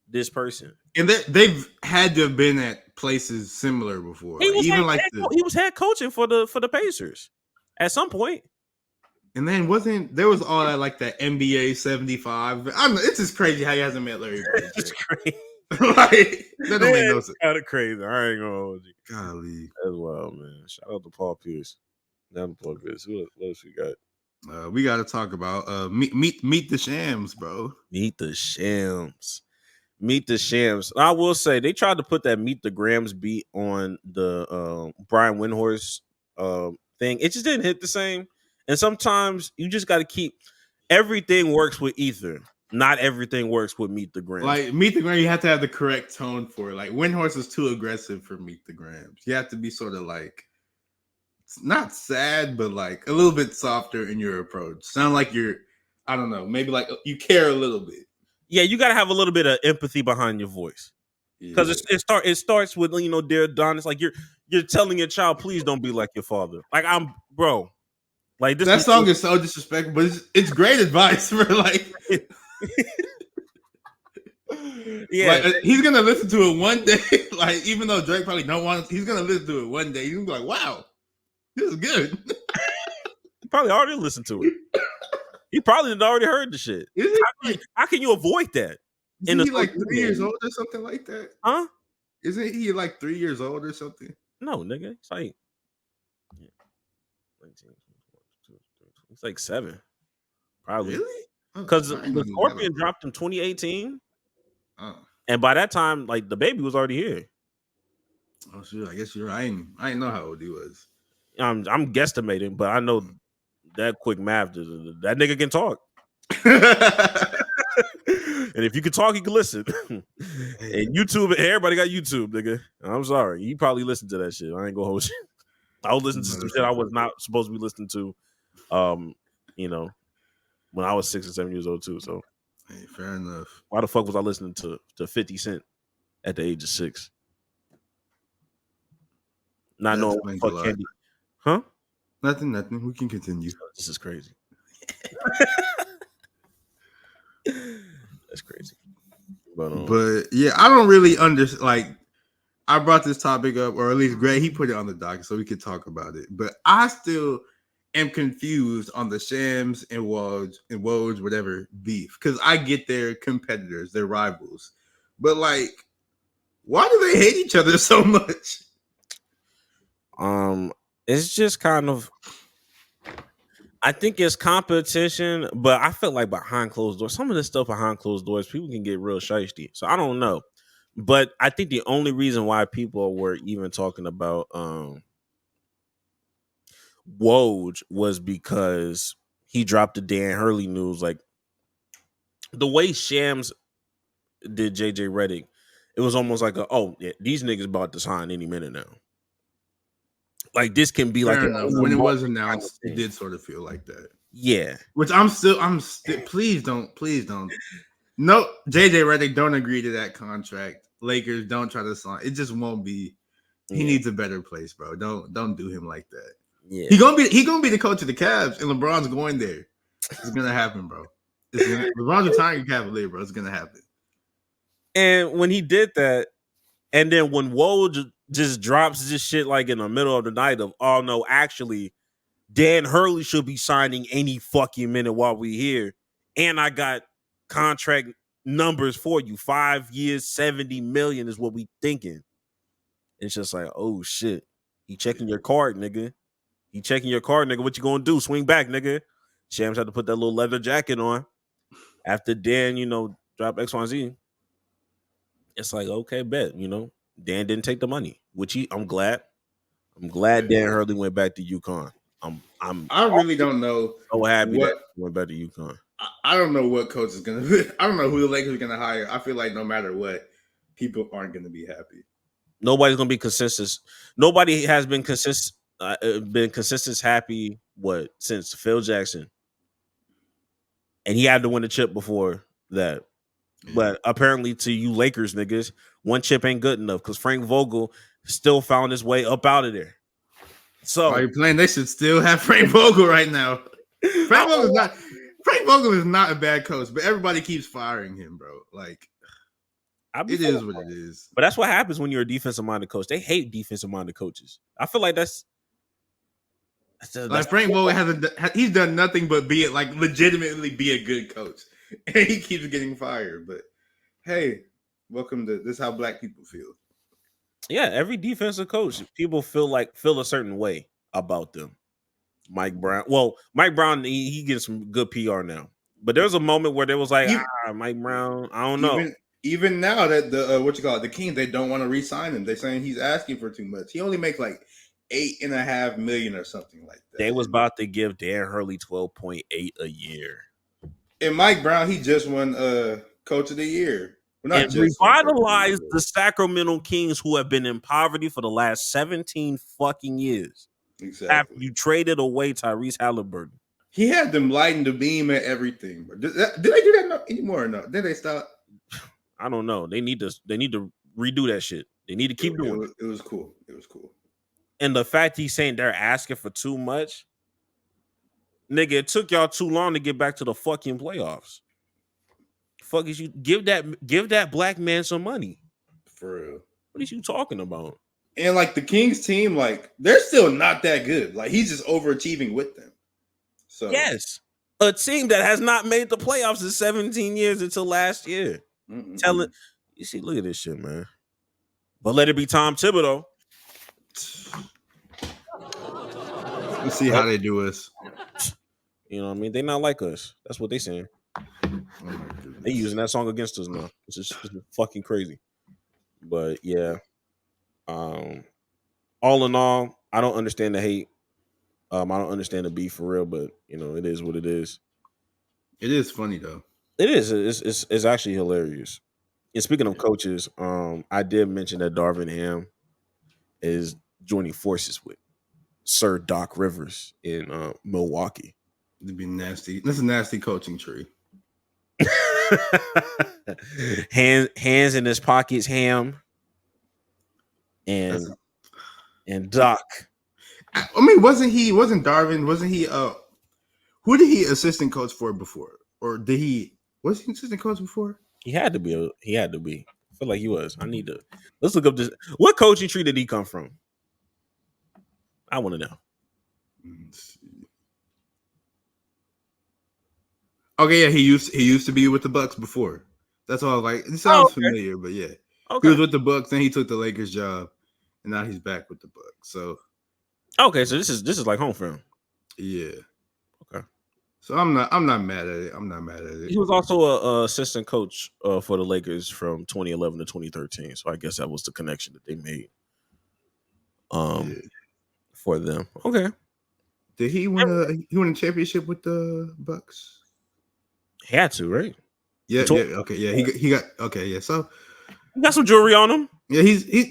Speaker 1: this person.
Speaker 2: And they've had to have been at places similar before.
Speaker 1: He was
Speaker 2: even
Speaker 1: he was head coaching for the Pacers at some point.
Speaker 2: And then there was all that like that NBA 75. It's just crazy how he hasn't met Larry Bird.
Speaker 1: It's crazy.
Speaker 2: Like that don't make no sense.
Speaker 1: Kind of crazy. I ain't gonna hold you.
Speaker 2: Golly,
Speaker 1: as well, man. Shout out to Paul Pierce. Down to Paul Pierce. What else we got?
Speaker 2: We got to talk about meet the Shams, bro.
Speaker 1: Meet the Shams. Meet the Shams. I will say they tried to put that Meet the Grams beat on the Brian Windhorst thing. It just didn't hit the same. And sometimes you just got to keep everything works with Ether. Not everything works with Meet the Grams.
Speaker 2: Like Meet the Grams, you have to have the correct tone for it. Like Windhorst is too aggressive for Meet the Grams. You have to be sort of like not sad, but like a little bit softer in your approach. Sound like you're, I don't know, maybe like you care a little bit.
Speaker 1: Yeah, you got to have a little bit of empathy behind your voice. Because it starts with, you know, Dear Don. It's like you're telling your child, please don't be like your father. Like bro. Like
Speaker 2: that song is so disrespectful, but it's great advice for like.
Speaker 1: Yeah,
Speaker 2: like, he's gonna listen to it one day. Like even though Drake probably don't want, he's gonna listen to it one day. He's gonna be like, "Wow, this is good."
Speaker 1: He probably already listened to it. He probably had already heard the shit. How can you avoid that?
Speaker 2: Isn't he like 3 years old or something like that?
Speaker 1: Huh?
Speaker 2: Isn't he like 3 years old or something?
Speaker 1: No, nigga. It's like 7. Probably.
Speaker 2: Really?
Speaker 1: Because the Scorpion dropped in 2018. And by that time, like the baby was already here.
Speaker 2: Oh shit! I guess you're right. I didn't know how old he was.
Speaker 1: I'm guesstimating, but I know that quick math. That nigga can talk. And if you can talk, you can listen. And YouTube, everybody got YouTube, nigga. I'm sorry. You probably listened to that shit. I ain't gonna hold you. I was listening to some shit I was not supposed to be listening to. You know, when I was 6 or 7 years old too. So
Speaker 2: hey, fair enough.
Speaker 1: Why the fuck was I listening to 50 Cent at the age of 6? Not knowing what the fuck candy. Huh?
Speaker 2: Nothing. We can continue.
Speaker 1: This is crazy. That's crazy.
Speaker 2: But yeah, I don't really understand. Like, I brought this topic up, or at least Greg, he put it on the docket so we could talk about it. But I still am confused on the Shams and Woj, whatever beef, because I get their competitors, their rivals, but like, why do they hate each other so much?
Speaker 1: It's just kind of. I think it's competition, but I feel like behind closed doors, some of this stuff behind closed doors, people can get real shiesty. So I don't know, but I think the only reason why people were even talking about Woj was because he dropped the Dan Hurley news. Like the way Shams did JJ Redick it was almost like these niggas about to sign any minute now. Like this can be
Speaker 2: Fair
Speaker 1: like
Speaker 2: enough. When it was announced, it did sort of feel like that.
Speaker 1: Yeah.
Speaker 2: Which I'm still. Please don't. No, JJ Redick don't agree to that contract. Lakers don't try to sign. It just won't be. He needs a better place, bro. Don't do him like that.
Speaker 1: Yeah.
Speaker 2: He gonna be the coach of the Cavs, and LeBron's going there. It's gonna happen, bro. LeBron's retiring Cavalier, bro. It's gonna happen.
Speaker 1: And when he did that, and then when Woj just drops this shit like in the middle of the night of, oh no, actually, Dan Hurley should be signing any fucking minute while we here, and I got contract numbers for you. 5 years, $70 million is what we thinking. It's just like, oh shit, he checking your card, nigga. What you gonna do? Swing back, nigga. Shams had to put that little leather jacket on after Dan, drop X, Y, Z. It's like, okay, bet, Dan didn't take the money, which I'm glad. I'm glad Dan Hurley went back to UConn.
Speaker 2: I really don't know.
Speaker 1: So happy that he went back to UConn.
Speaker 2: I don't know what coach is gonna. I don't know who the Lakers are gonna hire. I feel like no matter what, people aren't gonna be happy.
Speaker 1: Nobody's gonna be consistent. Nobody has been consistent. Happy since Phil Jackson, and he had to win a chip before that. Yeah. But apparently, to you Lakers niggas, one chip ain't good enough because Frank Vogel still found his way up out of there. So
Speaker 2: are you playing? They should still have Frank Vogel right now. Frank Vogel is not a bad coach, but everybody keeps firing him, bro. Like, it is what it is.
Speaker 1: But that's what happens when you're a defensive-minded coach. They hate defensive-minded coaches. I feel like that's
Speaker 2: like Frank Vogel he's done nothing but legitimately be a good coach, and he keeps getting fired. But hey, welcome to this. Is how black people feel.
Speaker 1: Yeah, every defensive coach, people feel a certain way about them. Mike Brown. Well, Mike Brown, he gets some good PR now. But there was a moment where there was like, Mike Brown, I don't know.
Speaker 2: Even now that the Kings, they don't want to re-sign him. They're saying he's asking for too much. He only makes like $8.5 million or something like that.
Speaker 1: They was about to give Dan Hurley $12.8 a year.
Speaker 2: And Mike Brown, he just won Coach of the Year.
Speaker 1: And revitalized the Sacramento Kings, who have been in poverty for the last 17 fucking years.
Speaker 2: Exactly.
Speaker 1: After you traded away Tyrese Halliburton.
Speaker 2: He had them lighting the beam and everything. But did they do that anymore or no? Did they stop?
Speaker 1: I don't know. They need to redo that shit. They need to keep doing it.
Speaker 2: It was cool.
Speaker 1: And the fact he's saying they're asking for too much, nigga, it took y'all too long to get back to the fucking playoffs. Fuck is you give that black man some money.
Speaker 2: For real.
Speaker 1: What is you talking about?
Speaker 2: And like the Kings team, like they're still not that good. Like he's just overachieving with them. So
Speaker 1: yes, a team that has not made the playoffs in 17 years until last year. You see, look at this shit, man. But let it be Tom Thibodeau.
Speaker 2: Let's see how they do us.
Speaker 1: You know what I mean? They not like us. That's what they saying. They using that song against us now. It's just fucking crazy. But yeah. All in all, I don't understand the hate. I don't understand the beef for real, but it is what it is.
Speaker 2: It is funny though.
Speaker 1: It is. It's actually hilarious. And speaking of coaches, I did mention that Darvin Ham is joining forces with Sir Doc Rivers in Milwaukee.
Speaker 2: It'd be nasty. That's a nasty coaching tree.
Speaker 1: hands in his pockets, Ham and Doc.
Speaker 2: I mean, wasn't Darvin? Who did he assistant coach for before, or was he assistant coach before?
Speaker 1: He had to be. I feel like he was. Let's look up this. What coaching tree did he come from? I want to know.
Speaker 2: Let's see. Okay, yeah, he used to be with the Bucks before. That's all. Like it sounds familiar, but yeah, he was with the Bucks, then he took the Lakers job, and now he's back with the Bucks. So,
Speaker 1: okay, so this is like home for him.
Speaker 2: Yeah.
Speaker 1: Okay.
Speaker 2: So I'm not mad at it.
Speaker 1: He was also a assistant coach for the Lakers from 2011 to 2013. So I guess that was the connection that they made. For them. Okay.
Speaker 2: Did he win a championship with the Bucks?
Speaker 1: He had to, right?
Speaker 2: Yeah. Okay. Yeah. He got. Okay. Yeah. So
Speaker 1: You got some jewelry on him.
Speaker 2: Yeah,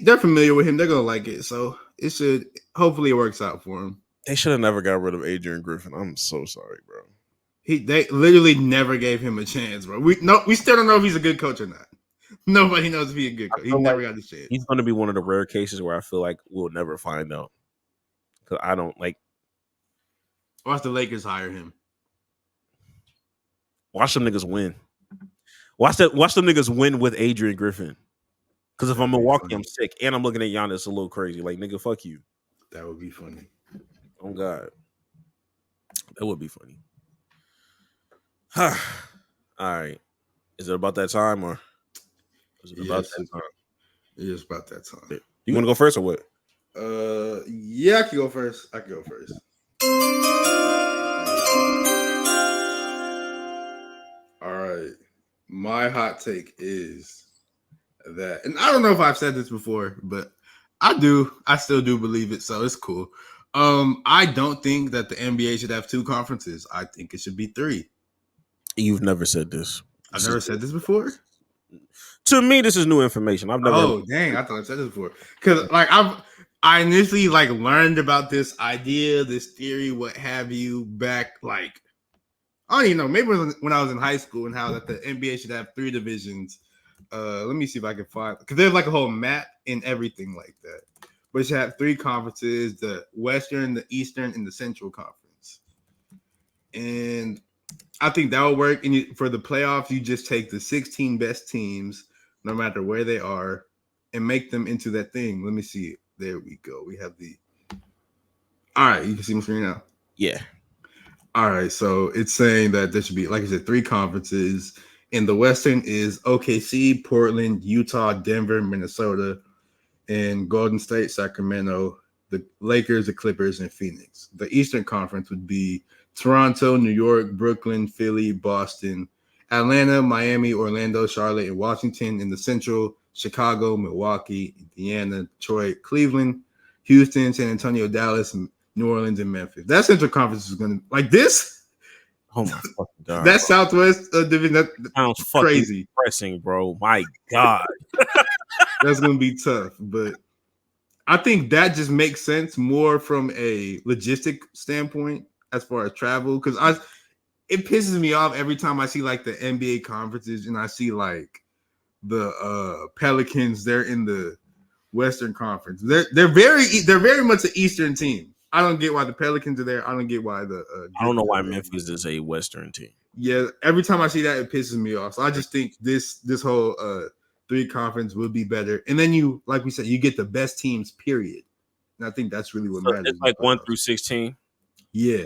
Speaker 2: they're familiar with him. They're gonna like it, so it should hopefully it works out for him.
Speaker 1: They should have never got rid of Adrian Griffin. I'm so sorry, bro.
Speaker 2: They literally never gave him a chance, bro. We still don't know if he's a good coach or not. Nobody knows if he's a good coach. He never got a chance.
Speaker 1: He's going to be one of the rare cases where I feel like we'll never find out. Because I don't like.
Speaker 2: Watch the Lakers hire him.
Speaker 1: Watch them niggas win. Watch them niggas win with Adrian Griffin. Because if I'm Milwaukee, I'm sick. And I'm looking at Giannis a little crazy. Like, nigga, fuck you.
Speaker 2: That would be funny.
Speaker 1: Oh, God. That would be funny. All right. Is it about that time or is it about that time?
Speaker 2: It is about that time.
Speaker 1: You want to go first or what?
Speaker 2: Yeah, I can go first. All right. My hot take is that, and I don't know if I've said this before, but I still do believe it, so it's cool. I don't think that the NBA should have 2 conferences. I think it should be 3.
Speaker 1: You've never said this.
Speaker 2: I've never said this before.
Speaker 1: To me, this is new information. I've never.
Speaker 2: Oh, dang! I thought I said this before. Because I initially learned about this idea, this theory, what have you, back I don't even know. Maybe when I was in high school, and how that the NBA should have 3 divisions. Let me see if I can find, because there's a whole map and everything like that. But it should have 3 conferences: the Western, the Eastern, and the Central Conference. And I think that will work. And for the playoffs, you just take the 16 best teams, no matter where they are, and make them into that thing. Let me see. There we go. We have all right, you can see my screen now.
Speaker 1: Yeah.
Speaker 2: All right, so it's saying that there should be, like I said, 3 conferences. And the Western is OKC, Portland, Utah, Denver, Minnesota, and Golden State, Sacramento, the Lakers, the Clippers, and Phoenix. The Eastern Conference would be Toronto, New York, Brooklyn, Philly, Boston, Atlanta, Miami, Orlando, Charlotte, and Washington. In the Central, Chicago, Milwaukee, Indiana, Detroit, Cleveland, Houston, San Antonio, Dallas, New Orleans, and Memphis. That Central Conference is going to, like this.
Speaker 1: Oh, my fucking God.
Speaker 2: That Southwest division, that
Speaker 1: sounds fucking
Speaker 2: crazy.
Speaker 1: Depressing, bro. My God.
Speaker 2: That's going to be tough. But I think that just makes sense more from a logistic standpoint as far as travel. Because it pisses me off every time I see the NBA conferences and I see the Pelicans. They're in the Western Conference. They're very much an Eastern team. I don't get why the Pelicans are there. I don't get why
Speaker 1: I don't know why Memphis is a Western team.
Speaker 2: Yeah, every time I see that, it pisses me off. So I just think this whole 3 conference would be better. And then you, like we said, you get the best teams, period. And I think that's really what matters.
Speaker 1: It's 1 through 16.
Speaker 2: Yeah.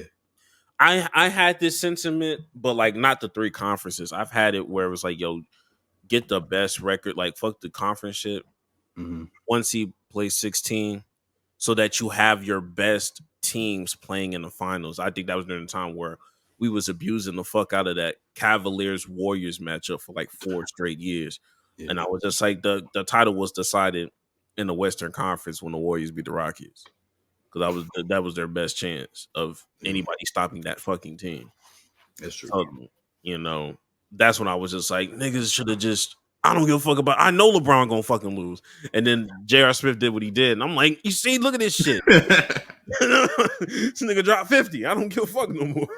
Speaker 1: I had this sentiment, but not the 3 conferences. I've had it where it was yo, get the best record, fuck the conference shit.
Speaker 2: Mm-hmm.
Speaker 1: 1 seed plays 16, so that you have your best teams playing in the finals. I think that was during the time where we was abusing the fuck out of that Cavaliers-Warriors matchup for 4 straight years. Yeah. And I was just the title was decided in the Western Conference when the Warriors beat the Rockets. Because that was their best chance of anybody stopping that fucking team.
Speaker 2: That's true.
Speaker 1: So, that's when I was just niggas should have just, I don't give a fuck about, I know LeBron gonna fucking lose. And then J.R. Smith did what he did. And I'm you see, look at this shit. This nigga dropped 50. I don't give a fuck no more.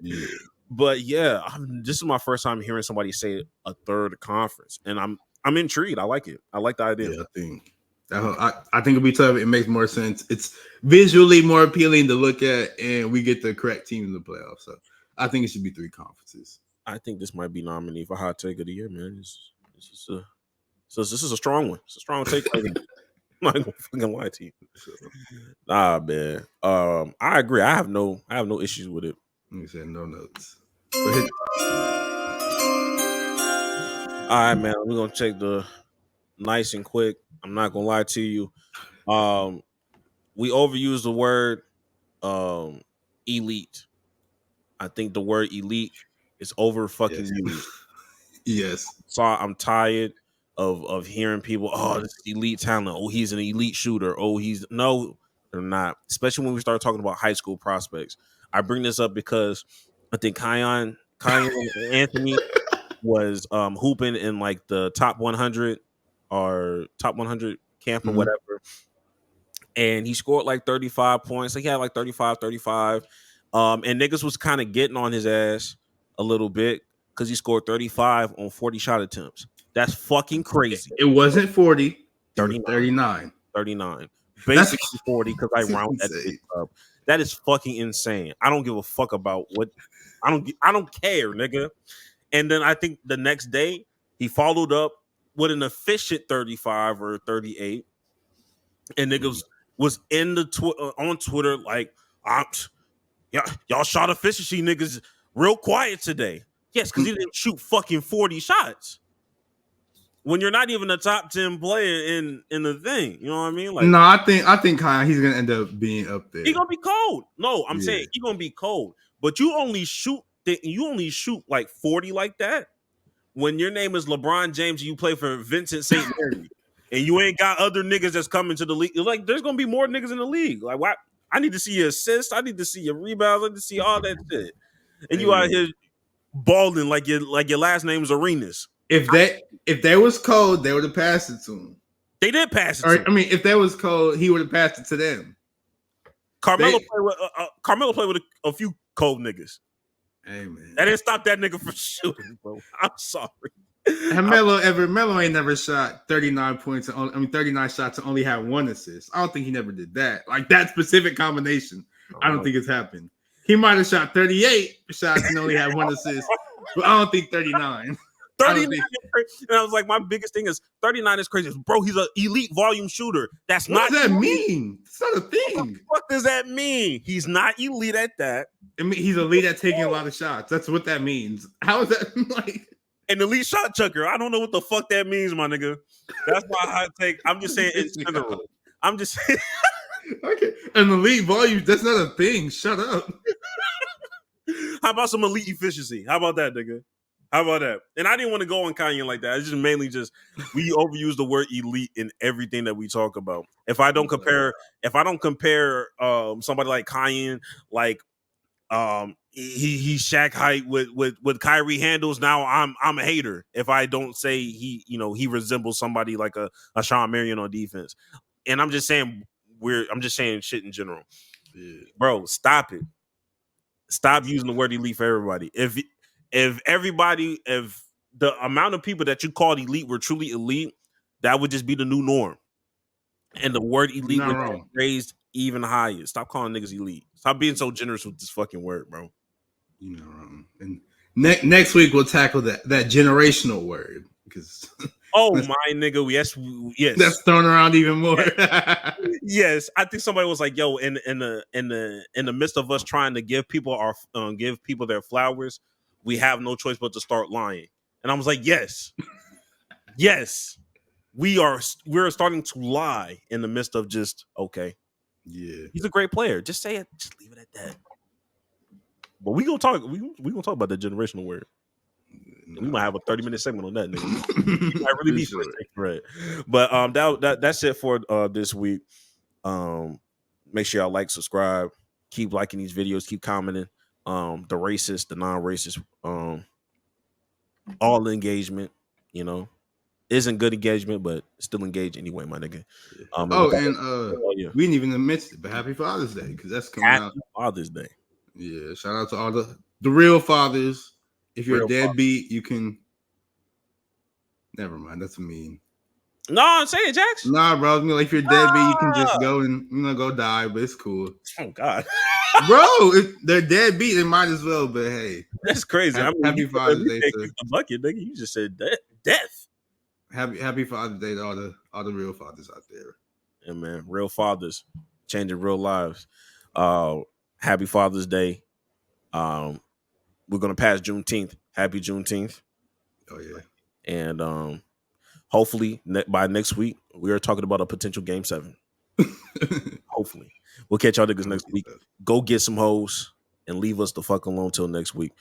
Speaker 2: Yeah.
Speaker 1: But yeah, this is my first time hearing somebody say a 3rd conference. And I'm intrigued. I like it. I like the idea.
Speaker 2: Yeah, I think it'll be tough. It makes more sense. It's visually more appealing to look at, and we get the correct team in the playoffs. So I think it should be 3 conferences.
Speaker 1: I think this might be nominee for hot take of the year, man. This is a strong one. It's a strong take. I'm not gonna fucking lie to you. Nah, man. I agree. I have no issues with it.
Speaker 2: You said no notes.
Speaker 1: All right, man. We're gonna check the nice and quick. I'm not gonna lie to you. We overuse the word elite. I think the word elite is over fucking used.
Speaker 2: Yes.
Speaker 1: So I'm tired of hearing people, oh, this elite talent. Oh, he's an elite shooter. Oh, no, they're not. Especially when we start talking about high school prospects. I bring this up because I think Kiyan Anthony was hooping in the top 100 our top 100 camp or
Speaker 2: Mhm.
Speaker 1: whatever. And he scored like 35 points. Like he had like 35. And niggas was kind of getting on his ass a little bit because he scored 35 on 40 shot attempts. That's fucking crazy.
Speaker 2: It wasn't 40. It was
Speaker 1: 39.
Speaker 2: 39.
Speaker 1: Basically 40 because I
Speaker 2: That's
Speaker 1: round that
Speaker 2: insane.
Speaker 1: bitch up. That is fucking insane. I don't give a fuck about what I don't care, nigga. And then I think the next day he followed up with an efficient 35 or 38. And niggas was in the on Twitter like, y'all shot efficiency niggas real quiet today. Yes, because he didn't shoot fucking 40 shots. When you're not even a top 10 player in the thing, you know what I mean? Like,
Speaker 2: No, I think Kyle, he's gonna end up being up there.
Speaker 1: he gonna be cold. No, I'm
Speaker 2: Yeah.
Speaker 1: saying he gonna be cold. But you only shoot like 40 like that when your name is LeBron James and you play for Vincent St. Mary and you ain't got other niggas that's coming to the league. Like, there's gonna be more niggas in the league. Like, why? I need to see your assists. I need to see your rebounds. I need to see all that shit. And you out here balling like your last name is Arenas.
Speaker 2: If they was cold, they would have passed it to him.
Speaker 1: They did pass it
Speaker 2: Or,
Speaker 1: to him.
Speaker 2: I mean, if they was cold, he would have passed it to them.
Speaker 1: Carmelo played with a few cold niggas.
Speaker 2: Hey man,
Speaker 1: That didn't stop that nigga from shooting, bro. I'm sorry.
Speaker 2: Melo ain't never shot 39 points. 39 shots and only had one assist. I don't think he never did that. Like that specific combination, I don't think it's happened. He might have shot 38 shots and only had one assist, but I don't think 39.
Speaker 1: 39 is crazy. And I was like, my biggest thing is 39 is crazy. Bro, he's an elite volume shooter. That's
Speaker 2: What
Speaker 1: not.
Speaker 2: does that mean? It's not a thing.
Speaker 1: What does that mean? He's not elite at that.
Speaker 2: I mean, he's elite at taking a lot of shots. That's what that means. How is that like?
Speaker 1: An elite shot chucker. I don't know what the fuck that means, my nigga. That's my hot take. I'm just saying in general. I'm just saying.
Speaker 2: Okay, an elite volume. That's not a thing. Shut up.
Speaker 1: How about some elite efficiency? How about that, nigga? How about that? And I didn't want to go on Kanye like that. It's just mainly we overuse the word elite in everything that we talk about. If I don't compare somebody like Kanye, like he's Shaq height with Kyrie handles. Now I'm a hater if I don't say he resembles somebody like a Sean Marion on defense. And I'm just saying shit in general.
Speaker 2: Yeah.
Speaker 1: Bro, stop it. Stop using the word elite for everybody. If the amount of people that you called elite were truly elite, that would just be the new norm. And the word elite would be raised even higher. Stop calling niggas elite. Stop being so generous with this fucking word, bro.
Speaker 2: You know, and next week we'll tackle that generational word because
Speaker 1: my nigga, yes,
Speaker 2: that's thrown around even more.
Speaker 1: Yes, I think somebody was like, "Yo, in the midst of us trying to give people their flowers, we have no choice but to start lying." And I was like, "Yes, yes, we're starting to lie in the midst of just okay.
Speaker 2: Yeah,
Speaker 1: he's a great player. Just say it. Just leave it at that." But we gonna talk. We gonna talk about that generational word. No. We might have a 30-minute segment on that, nigga. You might really be sure. Right. But that's it for this week. Make sure y'all like, subscribe, keep liking these videos, keep commenting. The racist, the non-racist, all the engagement, isn't good engagement, but still engage anyway, my nigga.
Speaker 2: We didn't even mention it, but happy Father's Day because that's coming out.
Speaker 1: Father's Day.
Speaker 2: Yeah, shout out to all the real fathers. If you're a deadbeat, you can. Never mind, that's mean.
Speaker 1: No, I'm saying, Jax.
Speaker 2: Nah, bro. I mean, like if you're deadbeat, you can just go and go die, but it's cool.
Speaker 1: Oh God,
Speaker 2: bro, if they're deadbeat, they might as well. But hey,
Speaker 1: that's crazy.
Speaker 2: Happy Father's Day to
Speaker 1: the bucket, nigga. You just said death.
Speaker 2: Happy Father's Day to all the real fathers out there.
Speaker 1: Yeah, man, real fathers changing real lives. Happy Father's Day. We're gonna pass Juneteenth. Happy Juneteenth.
Speaker 2: Oh yeah.
Speaker 1: And hopefully by next week we are talking about a potential Game 7. Hopefully we'll catch y'all niggas next week. Go get some hoes and leave us the fuck alone till next week.